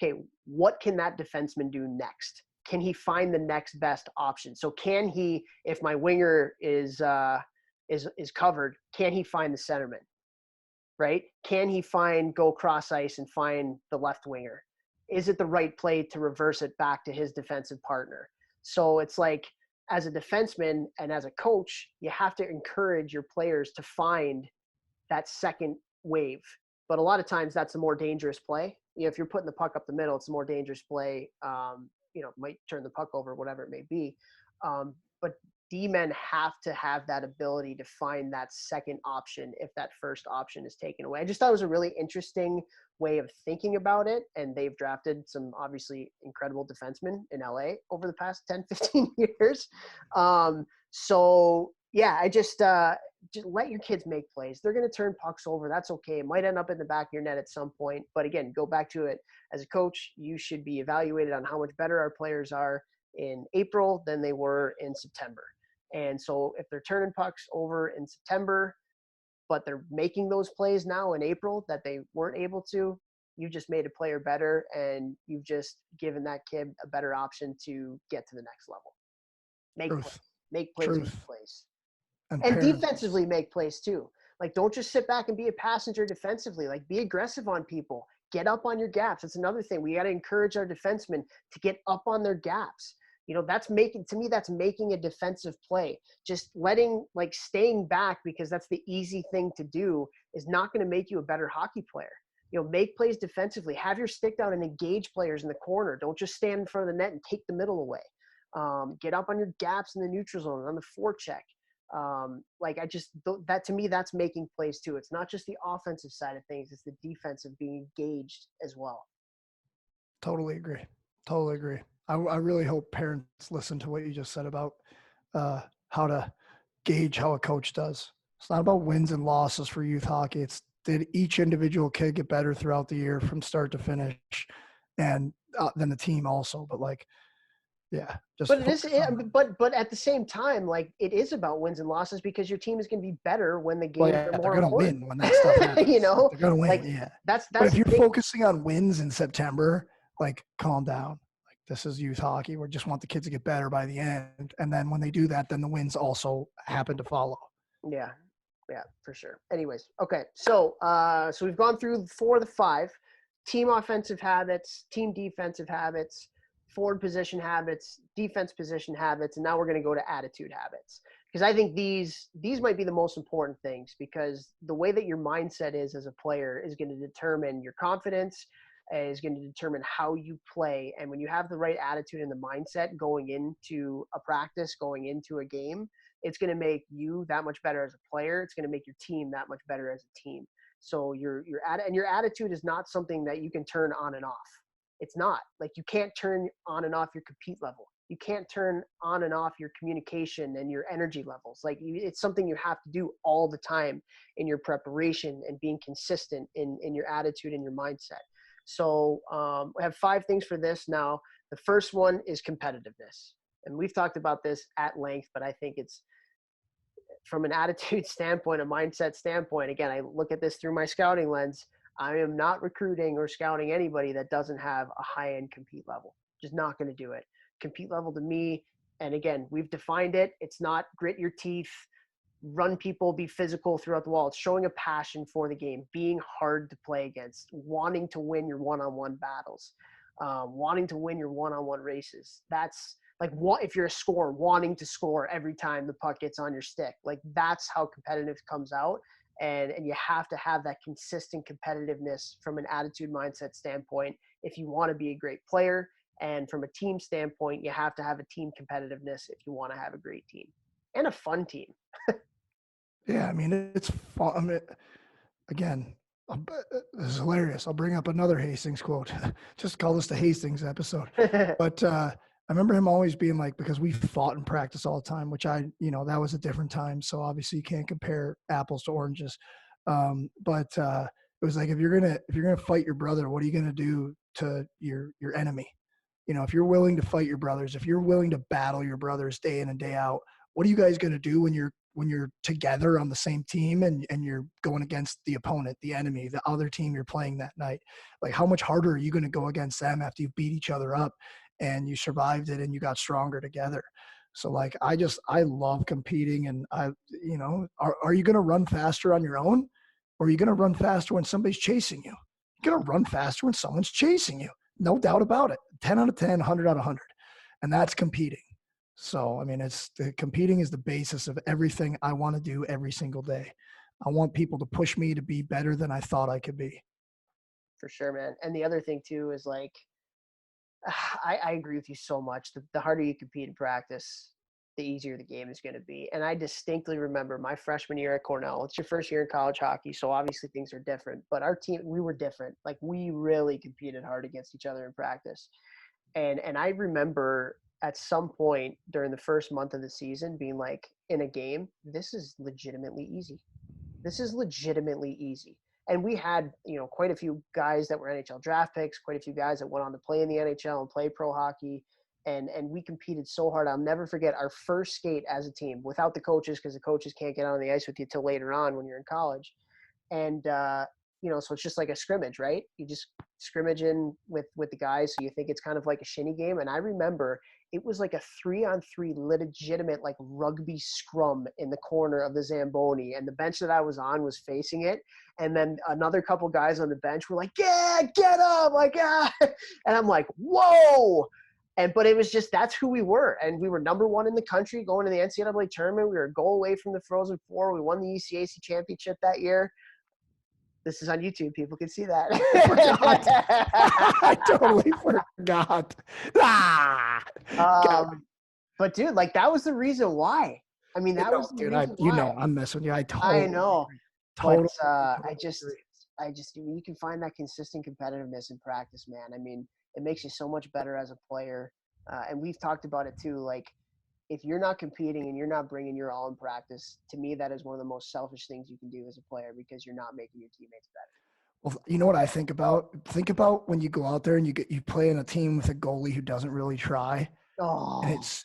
Okay, what can that defenseman do next? Can he find the next best option? So can he, if my winger is covered, can he find the centerman, right? Can he go cross ice and find the left winger? Is it the right play to reverse it back to his defensive partner? So it's like, as a defenseman and as a coach, you have to encourage your players to find that second wave. But a lot of times that's a more dangerous play. If you're putting the puck up the middle, it's a more dangerous play. Might turn the puck over, whatever it may be. But D-men have to have that ability to find that second option if that first option is taken away. I just thought it was a really interesting way of thinking about it. And they've drafted some obviously incredible defensemen in LA over the past 10, 15 years. I just let your kids make plays. They're going to turn pucks over. That's okay. It might end up in the back of your net at some point. But again, go back to it. As a coach, you should be evaluated on how much better our players are in April than they were in September. And so if they're turning pucks over in September, but they're making those plays now in April that they weren't able to, you just made a player better, and you've just given that kid a better option to get to the next level. Make plays. And defensively make plays too. Like, don't just sit back and be a passenger defensively. Like, be aggressive on people. Get up on your gaps. That's another thing. We got to encourage our defensemen to get up on their gaps. That's making a defensive play. Just staying back because that's the easy thing to do is not going to make you a better hockey player. Make plays defensively, have your stick down and engage players in the corner. Don't just stand in front of the net and take the middle away. Get up on your gaps in the neutral zone, on the forecheck. That to me, that's making plays too. It's not just the offensive side of things, it's the defensive being engaged as well. Totally agree. Totally agree. I really hope parents listen to what you just said about how to gauge how a coach does. It's not about wins and losses for youth hockey. It's did each individual kid get better throughout the year from start to finish, and then the team also. But but at the same time, it is about wins and losses because your team is going to be better when the games are more they're going to win when that stuff happens. They're going to win. That's but if you're focusing on wins in September, calm down. This is youth hockey. We just want the kids to get better by the end. And then when they do that, then the wins also happen to follow. Yeah, for sure. Anyways, okay. So we've gone through 4 of the 5 team offensive habits, team defensive habits, forward position habits, defense position habits, and now we're going to go to attitude habits. Because I think these might be the most important things because the way that your mindset is as a player is going to determine your confidence, is going to determine how you play. And when you have the right attitude and the mindset going into a practice, going into a game, it's going to make you that much better as a player. It's going to make your team that much better as a team. So your attitude is not something that you can turn on and off. It's not. You can't turn on and off your compete level. You can't turn on and off your communication and your energy levels. It's something you have to do all the time in your preparation and being consistent in your attitude and your mindset. So we have 5 things for this now. The first one is competitiveness. And we've talked about this at length, but I think it's from an attitude standpoint, a mindset standpoint. Again, I look at this through my scouting lens. I am not recruiting or scouting anybody that doesn't have a high-end compete level. Just not going to do it. Compete level to me, and again, we've defined it. It's not grit your teeth, run people, be physical throughout the wall. It's showing a passion for the game, being hard to play against, wanting to win your one-on-one battles, wanting to win your one-on-one races. That's if you're a scorer, wanting to score every time the puck gets on your stick. That's how competitive comes out. And you have to have that consistent competitiveness from an attitude mindset standpoint if you want to be a great player. And from a team standpoint, you have to have a team competitiveness if you want to have a great team and a fun team. Yeah, it's fun. Again, this is hilarious. I'll bring up another Hastings quote. Just call this the Hastings episode. But I remember him always being because we fought in practice all the time, which that was a different time. So obviously you can't compare apples to oranges. But it was if you're gonna fight your brother, what are you gonna do to your enemy? If you're willing to fight your brothers, if you're willing to battle your brothers day in and day out, what are you guys gonna do when you're together on the same team and you're going against the opponent, the enemy, the other team you're playing that night? How much harder are you going to go against them after you beat each other up and you survived it and you got stronger together? So I love competing, and are you going to run faster on your own, or are you going to run faster when somebody's chasing you? You're going to run faster when someone's chasing you. No doubt about it. 10 out of 10, 100 out of 100. And that's competing. So, competing is the basis of everything I want to do every single day. I want people to push me to be better than I thought I could be. For sure, man. And the other thing too is I agree with you so much. The harder you compete in practice, the easier the game is going to be. And I distinctly remember my freshman year at Cornell. It's your first year in college hockey, so obviously things are different. But our team, we were different. We really competed hard against each other in practice. And I remember at some point during the first month of the season being in a game, this is legitimately easy. This is legitimately easy. And we had, quite a few guys that were NHL draft picks, quite a few guys that went on to play in the NHL and play pro hockey. And we competed so hard. I'll never forget our first skate as a team without the coaches, because the coaches can't get on the ice with you till later on when you're in college. And, so it's just like a scrimmage, right? You just scrimmage in with the guys. So you think it's kind of like a shinny game. And I remember it was a 3-on-3 legitimate rugby scrum in the corner of the Zamboni. And the bench that I was on was facing it. And then another couple guys on the bench were yeah, get up. And I'm whoa. but it was just, that's who we were. And we were number one in the country going to the NCAA tournament. We were a goal away from the Frozen Four. We won the ECAC championship that year. This is on YouTube. People can see that. I forgot. I totally forgot. But dude, like that was the reason why. I mean, that was the reason why. I'm messing with you. I know. Totally. But I just, you can find that consistent competitiveness in practice, man. I mean, it makes you so much better as a player. And we've talked about it too. Like, if you're not competing and you're not bringing your all in practice, to me, that is one of the most selfish things you can do as a player, because you're not making your teammates better. Well, you know what I think about? Think about when you go out there and you play in a team with a goalie who doesn't really try. Oh.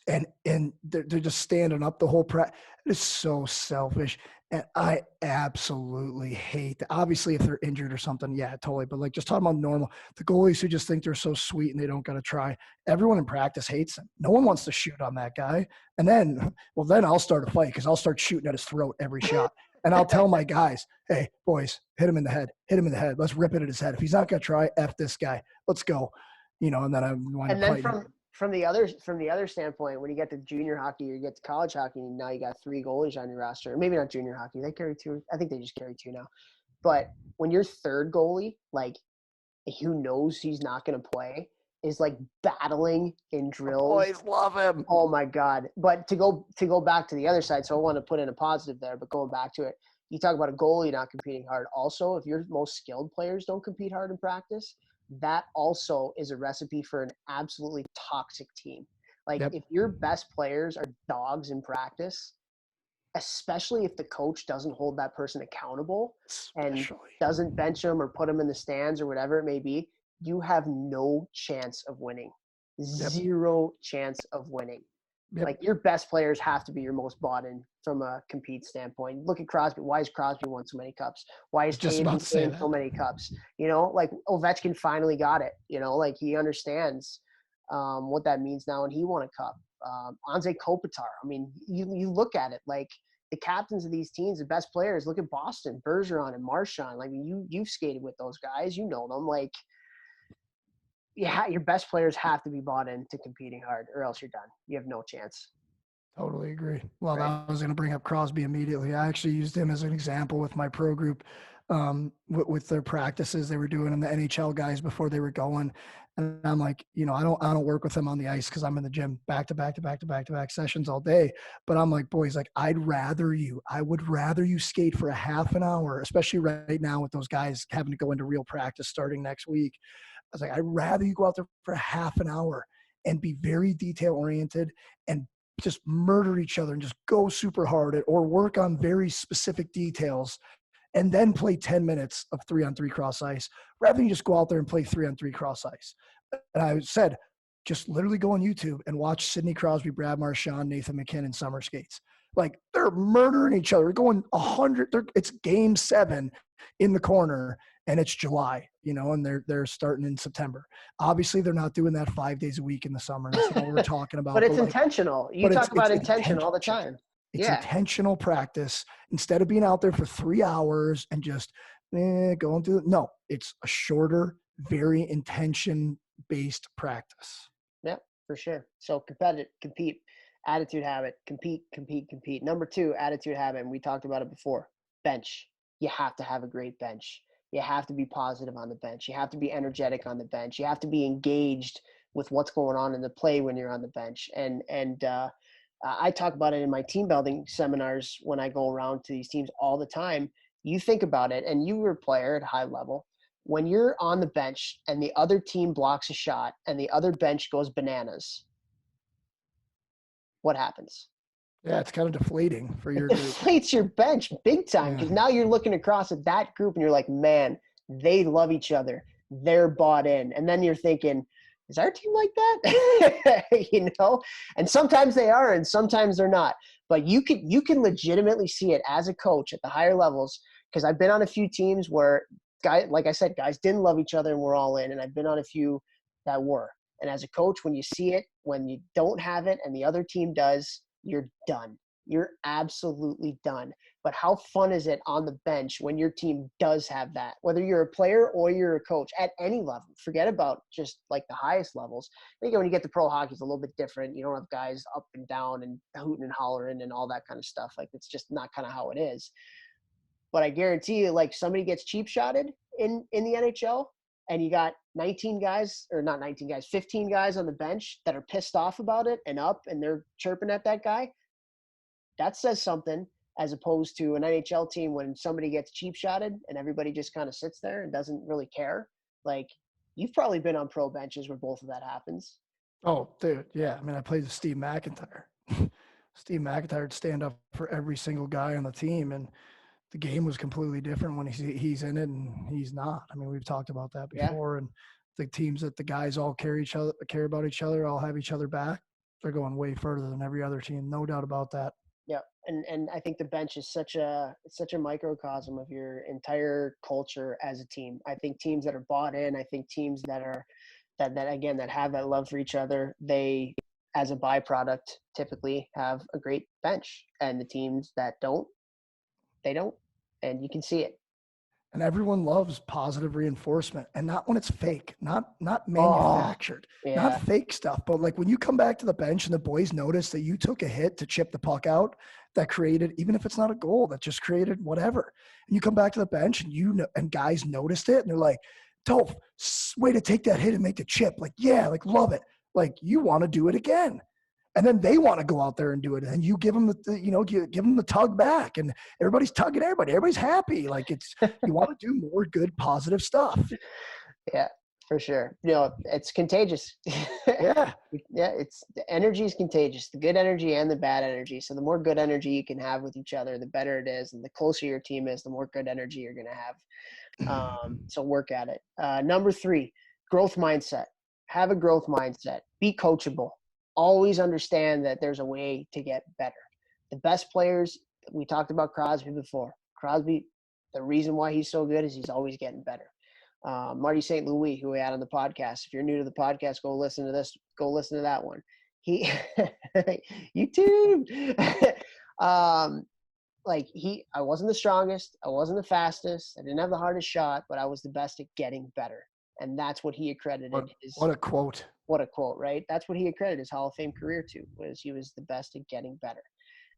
And they're just standing up the whole practice. It is so selfish. And I absolutely hate that. Obviously, if they're injured or something, yeah, totally. But like, just talking about normal, the goalies who just think they're so sweet and they don't got to try. Everyone in practice hates them. No one wants to shoot on that guy. And then I'll start a fight, because I'll start shooting at his throat every shot. And I'll tell my guys, hey, boys, hit him in the head. Hit him in the head. Let's rip it at his head. If he's not going to try, F this guy. Let's go. And then I wind up fighting. From the other standpoint, when you get to junior hockey or you get to college hockey, now you got 3 goalies on your roster. Or maybe not junior hockey. They carry 2. I think they just carry 2 now. But when your third goalie, like, who knows he's not going to play, is like battling in drills. The boys love him. Oh my God. But to go back to the other side, so I want to put in a positive there, but going back to it, you talk about a goalie not competing hard. Also, if your most skilled players don't compete hard in practice, that also is a recipe for an absolutely toxic team. Like, if your best players are dogs in practice, especially if the coach doesn't hold that person accountable and doesn't bench them or put them in the stands or whatever it may be, you have no chance of winning. Zero chance of winning. Like, your best players have to be your most bought in from a compete standpoint. Look at Crosby. Why has Crosby won so many cups? Why is Taves winning so many cups? Like Ovechkin finally got it. Like, he understands what that means now, and he won a cup. Anze Kopitar. I mean, you look at it, like, the captains of these teams, the best players. Look at Boston, Bergeron and Marchand. Like, you've skated with those guys. You know them. Like, yeah, your best players have to be bought into competing hard, or else you're done. You have no chance. Totally agree. Well, I was going to bring up Crosby immediately. I actually used him as an example with my pro group, with their practices they were doing and the NHL guys before they were going. And I'm like, I don't work with them on the ice because I'm in the gym back to back sessions all day. But I'm like, boys, like, I would rather you skate for a half an hour, especially right now with those guys having to go into real practice starting next week. I was like, I'd rather you go out there for a half an hour and be very detail oriented and just murder each other and just go super hard at, or work on very specific details and then play 10 minutes of 3-on-3 cross ice, rather than just go out there and play 3-on-3 cross ice. And I said, just literally go on YouTube and watch Sidney Crosby, Brad Marchand, Nathan McKinnon summer skates. Like, they're murdering each other. They're going 100. It's game 7 in the corner, and it's July, and they're starting in September. Obviously, they're not doing that 5 days a week in the summer. That's not what we're talking about. But it's intentional. You talk about intention all the time. It's intentional practice. Instead of being out there for 3 hours and just going through it. No, it's a shorter, very intention-based practice. Yeah, for sure. So compete, attitude habit, compete. Number 2, attitude habit, and we talked about it before, bench. You have to have a great bench. You have to be positive on the bench. You have to be energetic on the bench. You have to be engaged with what's going on in the play when you're on the bench. And I talk about it in my team building seminars when I go around to these teams all the time. You think about it, and you were a player at a high level. When you're on the bench and the other team blocks a shot and the other bench goes bananas, what happens? Yeah, it's kind of deflating for your group. It deflates your bench big time, because now you're looking across at that group and you're like, man, they love each other. They're bought in. And then you're thinking, is our team like that? And sometimes they are and sometimes they're not. But you can legitimately see it as a coach at the higher levels, because I've been on a few teams where, like I said, guys didn't love each other and we're all in. And I've been on a few that were. And as a coach, when you see it, when you don't have it and the other team does, you're done. You're absolutely done. But how fun is it on the bench when your team does have that, whether you're a player or you're a coach at any level? Forget about just like the highest levels. I think when you get to pro hockey, it's a little bit different. You don't have guys up and down and hooting and hollering and all that kind of stuff. Like, it's just not kind of how it is. But I guarantee you, like, somebody gets cheap shotted in the NHL, and you got 19 guys, or not 19 guys, 15 guys on the bench that are pissed off about it and up, and they're chirping at that guy. That says something, as opposed to an NHL team when somebody gets cheap shotted and everybody just kind of sits there and doesn't really care. Like, you've probably been on pro benches where both of that happens. Oh, dude, yeah. I mean, I played with Steve McIntyre. Steve McIntyre would stand up for every single guy on the team, and the game was completely different when he's in it and he's not. I mean, we've talked about that Yeah. before, and the teams that the guys all care about each other, all have each other back. They're going way further than every other team, no doubt about that. Yeah, and I think the bench is such a microcosm of your entire culture as a team. I think teams that are bought in, I think teams that are that again that have that love for each other, they, as a byproduct, typically have a great bench. And the teams that don't, they don't. And you can see it. And everyone loves positive reinforcement, and not when it's fake, not Oh, manufactured, not yeah. fake stuff. But like when you come back to the bench and the boys notice that you took a hit to chip the puck out, that created, even if it's not a goal, that just created whatever. And you come back to the bench and and guys noticed it and they're like, Toph, way to take that hit and make the chip. Like, yeah, like love it. Like you want to do it again. And then they want to go out there and do it. And you give them give them the tug back, and everybody's tugging everybody. Everybody's happy. Like you want to do more good, positive stuff. Yeah, for sure. It's contagious. Yeah. Yeah, it's the energy is contagious, the good energy and the bad energy. So the more good energy you can have with each other, the better it is. And the closer your team is, the more good energy you're going to have. So work at it. Number 3, growth mindset. Have a growth mindset. Be coachable. Always understand that there's a way to get better. The best players, we talked about Crosby before. Crosby, the reason why he's so good is he's always getting better. Marty St. Louis, who we had on the podcast. If you're new to the podcast, go listen to this. Go listen to that one. He, YouTube. I wasn't the strongest. I wasn't the fastest. I didn't have the hardest shot, but I was the best at getting better. And that's what he accredited What a quote. What a quote, right? That's what he accredited his Hall of Fame career to, was he was the best at getting better.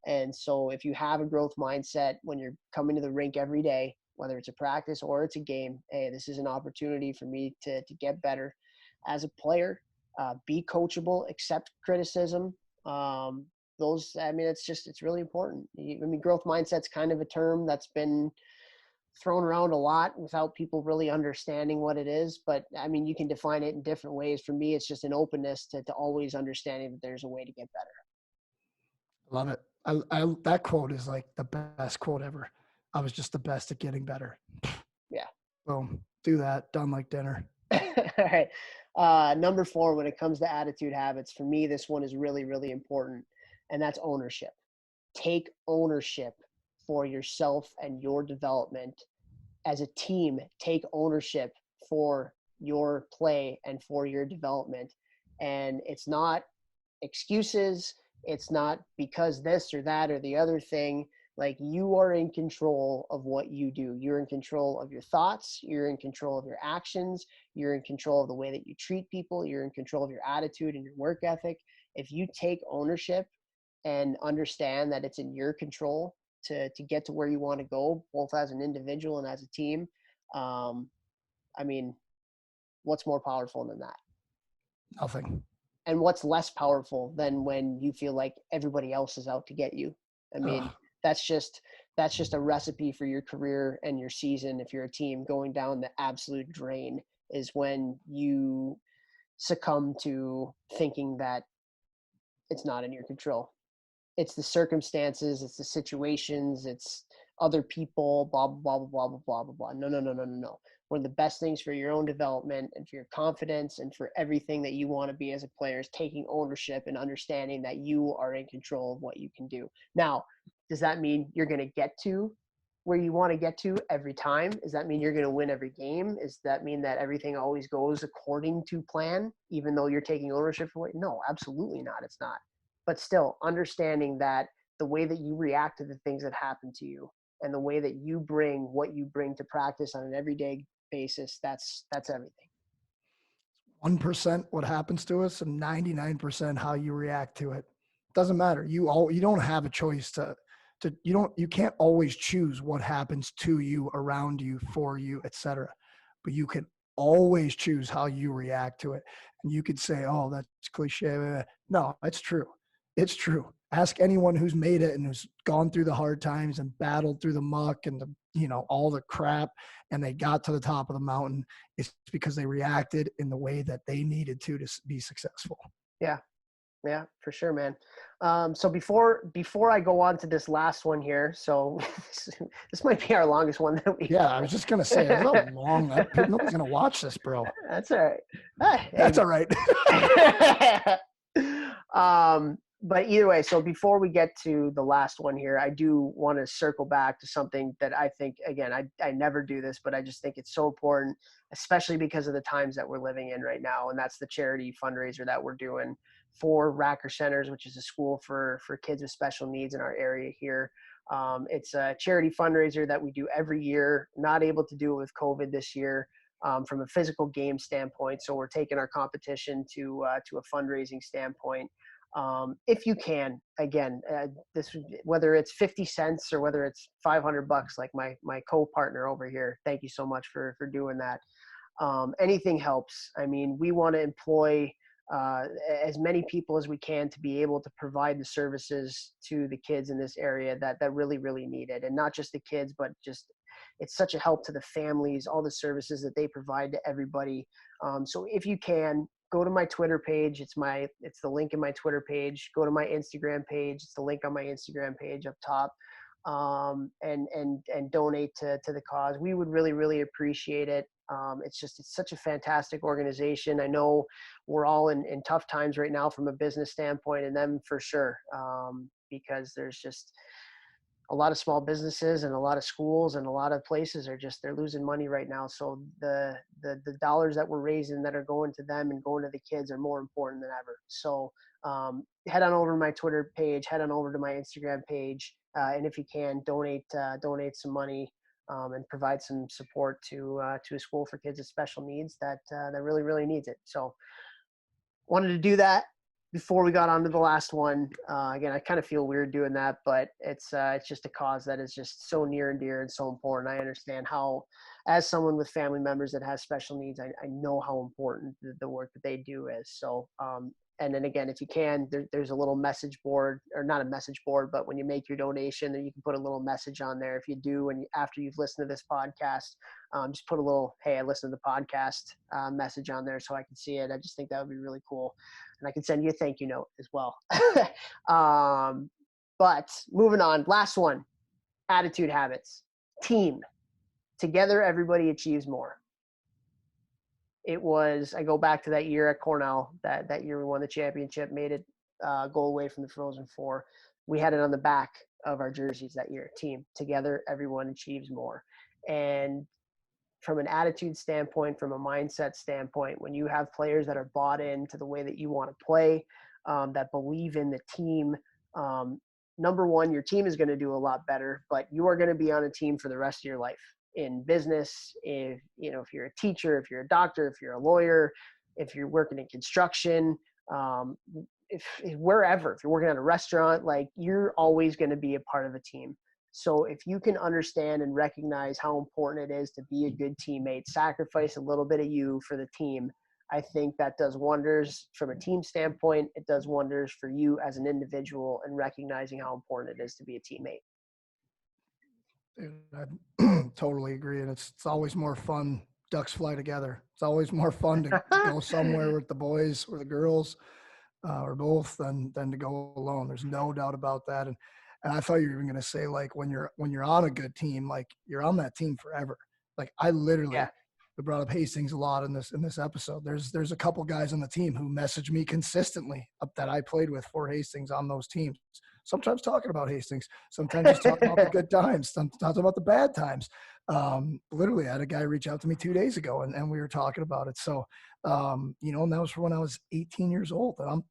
And so if you have a growth mindset when you're coming to the rink every day, whether it's a practice or it's a game, hey, this is an opportunity for me to get better as a player. Be coachable, accept criticism. It's really important. Growth mindset's kind of a term that's been thrown around a lot without people really understanding what it is. But you can define it in different ways. For me, it's just an openness to always understanding that there's a way to get better. Love it. That quote is like the best quote ever. I was just the best at getting better. Yeah. Boom. Do that. Done like dinner. All right. Number 4, when it comes to attitude habits, for me, this one is really, really important. And that's ownership. Take ownership for yourself and your development. As a team, take ownership for your play and for your development. And it's not excuses. It's not because this or that or the other thing. Like, you are in control of what you do. You're in control of your thoughts. You're in control of your actions. You're in control of the way that you treat people. You're in control of your attitude and your work ethic. If you take ownership and understand that it's in your control to get to where you want to go, both as an individual and as a team, what's more powerful than that? Nothing. And what's less powerful than when you feel like everybody else is out to get you? That's just a recipe for your career and your season. If you're a team going down the absolute drain, is when you succumb to thinking that it's not in your control. It's the circumstances, it's the situations, it's other people, blah, blah, blah, blah, blah, blah, blah, blah. No. One of the best things for your own development and for your confidence and for everything that you want to be as a player is taking ownership and understanding that you are in control of what you can do. Now, does that mean you're going to get to where you want to get to every time? Does that mean you're going to win every game? Does that mean that everything always goes according to plan, even though you're taking ownership for it? No, absolutely not. It's not. But still, understanding that the way that you react to the things that happen to you and the way that you bring what you bring to practice on an everyday basis, that's everything. 1% what happens to us and 99% how you react to it. Doesn't matter. You don't have a choice you can't always choose what happens to you, around you, for you, etc. But you can always choose how you react to it. And you could say, "Oh, that's cliche." No, it's true. It's true. Ask anyone who's made it and who's gone through the hard times and battled through the muck and all the crap, and they got to the top of the mountain. It's because they reacted in the way that they needed to be successful. Yeah. Yeah, for sure, man. So before I go on to this last one here, so this might be our longest one that we. Yeah, I was just gonna say it's a long. Nobody's gonna watch this, bro. That's all right. That's all right. But either way, so before we get to the last one here, I do want to circle back to something that I think, again, I never do this, but I just think it's so important, especially because of the times that we're living in right now. And that's the charity fundraiser that we're doing for Racker Centers, which is a school for kids with special needs in our area here. It's a charity fundraiser that we do every year. Not able to do it with COVID this year from a physical game standpoint. So we're taking our competition to a fundraising standpoint. If you can, again, whether it's 50 cents or whether it's $500, like my co-partner over here, thank you so much for doing that. Anything helps. I mean, we want to employ as many people as we can to be able to provide the services to the kids in this area that really, really need it. And not just the kids, but just it's such a help to the families, all the services that they provide to everybody. So if you can, go to my Twitter page. It's the link in my Twitter page. Go to my Instagram page. It's the link on my Instagram page up top. And donate to the cause. We would really, really appreciate it. It's such a fantastic organization. I know we're all in tough times right now from a business standpoint, and them for sure, because there's just a lot of small businesses and a lot of schools and a lot of places they're losing money right now. So the dollars that we're raising that are going to them and going to the kids are more important than ever. So head on over to my Twitter page, head on over to my Instagram page. And if you can, donate some money and provide some support to a school for kids with special needs that really, really needs it. So wanted to do that before we got on to the last one. Again, I kind of feel weird doing that, but it's just a cause that is just so near and dear and so important. I understand how, as someone with family members that has special needs, I know how important the work that they do is. So and then again, if you can, there's a little message board, or not a message board, but when you make your donation, then you can put a little message on there. If you do, and after you've listened to this podcast, just put a little, "Hey, I listened to the podcast" message on there so I can see it. I just think that would be really cool. And I can send you a thank you note as well. But moving on, last one, attitude habits. Team. Together, everybody achieves more. I go back to that year at Cornell, that year we won the championship, made it goal away from the Frozen Four. We had it on the back of our jerseys that year. Team. Together, everyone achieves more. And from an attitude standpoint, from a mindset standpoint, when you have players that are bought into the way that you want to play, that believe in the team, number one, your team is going to do a lot better, but you are going to be on a team for the rest of your life. In business, if you're a teacher, if you're a doctor, if you're a lawyer, if you're working in construction, if you're working at a restaurant, like, you're always going to be a part of a team. So if you can understand and recognize how important it is to be a good teammate, sacrifice a little bit of you for the team, I think that does wonders from a team standpoint. It does wonders for you as an individual, and recognizing how important it is to be a teammate. I totally agree. And it's always more fun. Ducks fly together. It's always more fun to go somewhere with the boys or the girls or both than to go alone. There's no doubt about that. And I thought you were even going to say, like, when you're on a good team, like, you're on that team forever. Like, I literally we brought up Hastings a lot in this episode. There's a couple guys on the team who message me consistently that I played with for Hastings on those teams. Sometimes talking about Hastings, sometimes just talking about the good times, sometimes about the bad times. Literally, I had a guy reach out to me 2 days ago, and we were talking about it. So, and that was from when I was 18 years old, and I'm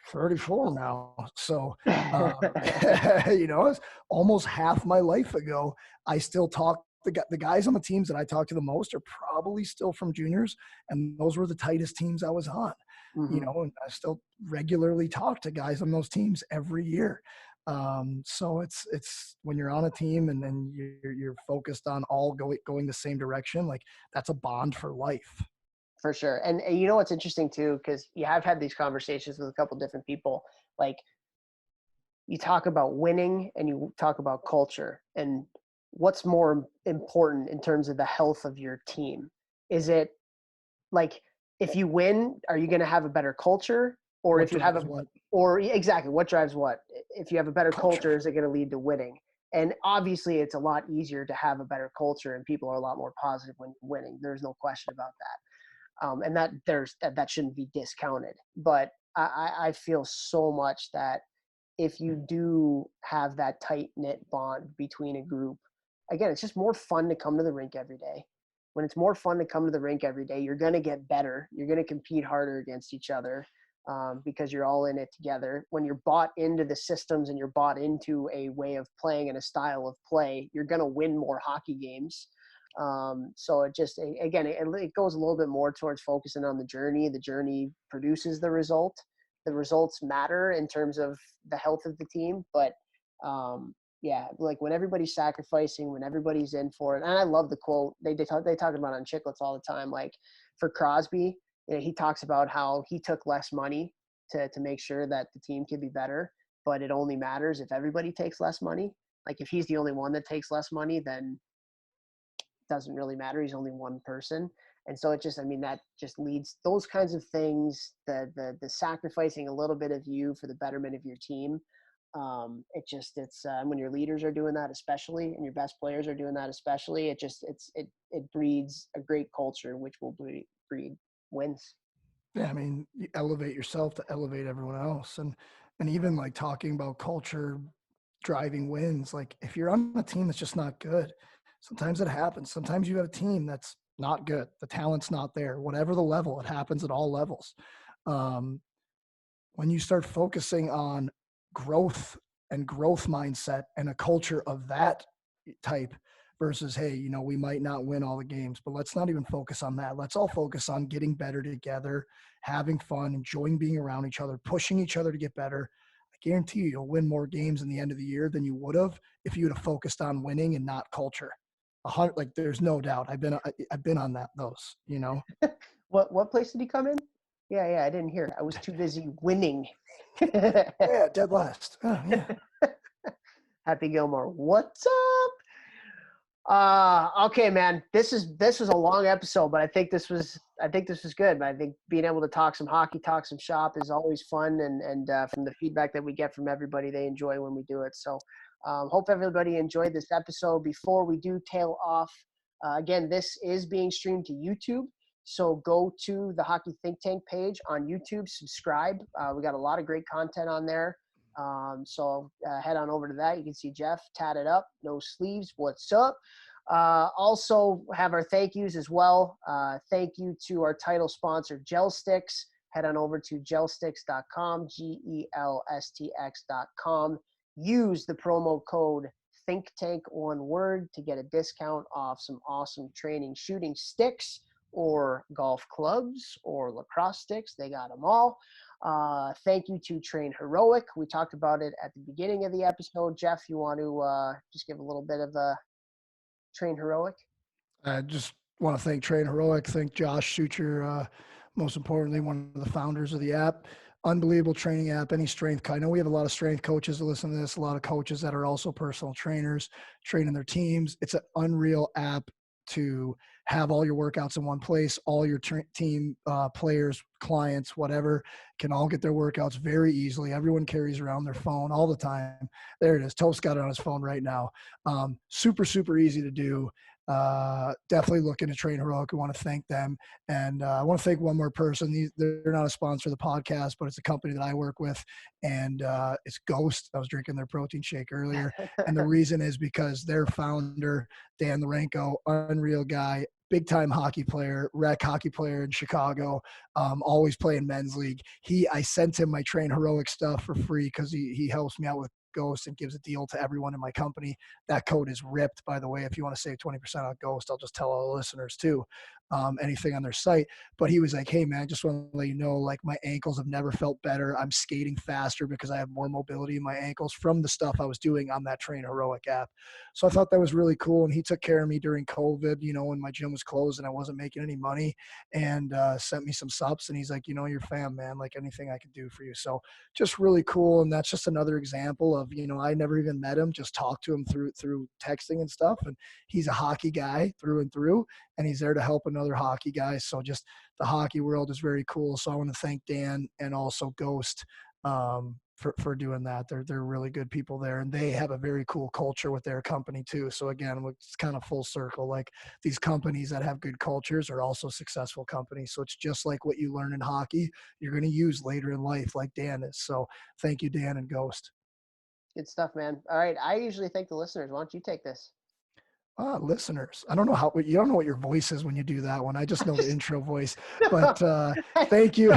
34 now. So, it's almost half my life ago. I still talk, the guys on the teams that I talk to the most are probably still from juniors. And those were the tightest teams I was on, Mhm. and I still regularly talk to guys on those teams every year. So it's when you're on a team and then you're focused on all going the same direction, like that's a bond for life. For sure. And you know what's interesting too, because yeah, I've had these conversations with a couple different people. Like you talk about winning and you talk about culture, and what's more important in terms of the health of your team? Is it like if you win, are you going to have a better culture, or What if you have drives a what? or exactly what drives what? If you have a better Culture. culture, is it going to lead to winning? And obviously, it's a lot easier to have a better culture, and people are a lot more positive when winning. There's no question about that. And that shouldn't be discounted. But I feel so much that if you do have that tight knit bond between a group, again, it's just more fun to come to the rink every day. When it's more fun to come to the rink every day, you're going to get better. You're going to compete harder against each other, because you're all in it together. When you're bought into the systems and you're bought into a way of playing and a style of play, you're going to win more hockey games. So it just, again, it goes a little bit more towards focusing on the journey. The journey produces the result. The results matter in terms of the health of the team, but yeah, like when everybody's sacrificing, when everybody's in for it. And I love the quote they talk about on Chicklets all the time. Like for Crosby, he talks about how he took less money to make sure that the team could be better, but it only matters if everybody takes less money. Like if he's the only one that takes less money, then doesn't really matter. He's only one person. And so it just, I mean, that just leads those kinds of things, the sacrificing a little bit of you for the betterment of your team. It's when your leaders are doing that, especially, and your best players are doing that, especially, it breeds a great culture, which will breed wins. Yeah, I mean, you elevate yourself to elevate everyone else, and even like talking about culture driving wins. Like if you're on a team that's just not good, sometimes it happens. Sometimes you have a team that's not good. The talent's not there. Whatever the level, it happens at all levels. Um, when you start focusing on growth and growth mindset and a culture of that type versus, hey, we might not win all the games, but let's not even focus on that. Let's all focus on getting better together, having fun, enjoying being around each other, pushing each other to get better. I guarantee you'll win more games in the end of the year than you would have if you would have focused on winning and not culture. Like there's no doubt. I've been on those. What place did he come in? Yeah, I didn't hear. I was too busy winning. Yeah, dead last. Oh, yeah. Happy Gilmore, what's up? Okay, man. This was a long episode, but I think this was good. I think being able to talk some hockey, talk some shop is always fun, and from the feedback that we get from everybody, they enjoy when we do it. So, hope everybody enjoyed this episode. Before we do tail off, again, this is being streamed to YouTube. So go to the Hockey Think Tank page on YouTube, subscribe. We got a lot of great content on there. So head on over to that. You can see Jeff tatted up, no sleeves. What's up? Also have our thank yous as well. Thank you to our title sponsor, Gel Sticks. Head on over to gelsticks.com, GELSTX.com. Use the promo code Think Tank, one word, to get a discount off some awesome training shooting sticks or golf clubs or lacrosse sticks. They got them all. Thank you to Train Heroic. We talked about it at the beginning of the episode. Jeff, you want to just give a little bit of a Train Heroic? I just want to thank Train Heroic, thank Josh Sucher, most importantly, one of the founders of the app. Unbelievable training app, any strength. I know we have a lot of strength coaches that listen to this, a lot of coaches that are also personal trainers, training their teams. It's an unreal app to have all your workouts in one place. All your team players, clients, whatever, can all get their workouts very easily. Everyone carries around their phone all the time. There it is. Toph's got it on his phone right now. Super, super easy to do. Definitely looking to train heroic. I want to thank them. And I want to thank one more person. They're not a sponsor of the podcast, but it's a company that I work with, and it's Ghost. I was drinking their protein shake earlier. And the reason is because their founder, Dan Larenko, unreal guy, big time hockey player, rec hockey player in Chicago, always playing men's league. I sent him my Train Heroic stuff for free because he helps me out with Ghost and gives a deal to everyone in my company. That code is ripped, by the way. If you want to save 20% on Ghost, I'll just tell all the listeners too. Anything on their site. But he was like, hey man, I just want to let you know, like my ankles have never felt better. I'm skating faster because I have more mobility in my ankles from the stuff I was doing on that Train Heroic app. So I thought that was really cool. And he took care of me during COVID, when my gym was closed and I wasn't making any money, and sent me some subs. And he's like, you're fam, man, like anything I can do for you. So just really cool. And that's just another example of, I never even met him, just talked to him through texting and stuff. And he's a hockey guy through and through, and he's there to help another hockey guy. So just the hockey world is very cool. So I want to thank Dan and also Ghost for doing that. They're really good people there, and they have a very cool culture with their company too. So again, it's kind of full circle. Like these companies that have good cultures are also successful companies. So it's just like what you learn in hockey, you're going to use later in life, like Dan is. So thank you, Dan and Ghost. Good stuff, man. All right. I usually thank the listeners. Why don't you take this? Listeners, I don't know you don't know what your voice is when you do that one. I just know the intro voice, but thank you.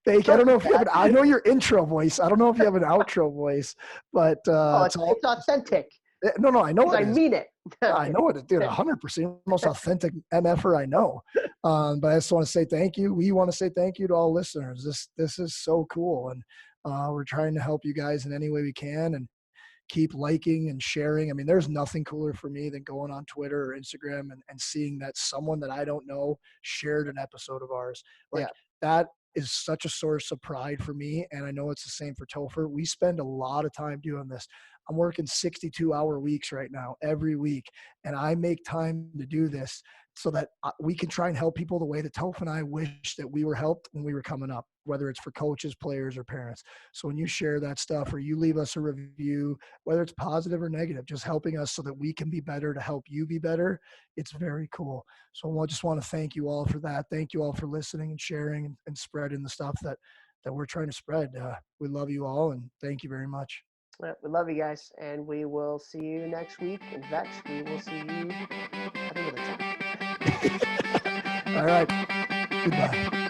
Thank you. I don't know if you have I know your intro voice. I don't know if you have an outro voice, but it's authentic. No, I know it I is. mean it. I know it, dude. 100% most authentic MFer I know. But I just want to say thank you. We want to say thank you to all listeners. This is so cool, and we're trying to help you guys in any way we can, and keep liking and sharing. I mean, there's nothing cooler for me than going on Twitter or Instagram and seeing that someone that I don't know shared an episode of ours. Like that is such a source of pride for me. And I know it's the same for Topher. We spend a lot of time doing this. I'm working 62-hour weeks right now, every week. And I make time to do this so that we can try and help people the way that Toph and I wish that we were helped when we were coming up, whether it's for coaches, players, or parents. So when you share that stuff or you leave us a review, whether it's positive or negative, just helping us so that we can be better to help you be better, it's very cool. So I just want to thank you all for that. Thank you all for listening and sharing and spreading the stuff that we're trying to spread. We love you all, and thank you very much. We love you guys, and we will see you next week. And Vex, we will see you at another time. All right. Goodbye.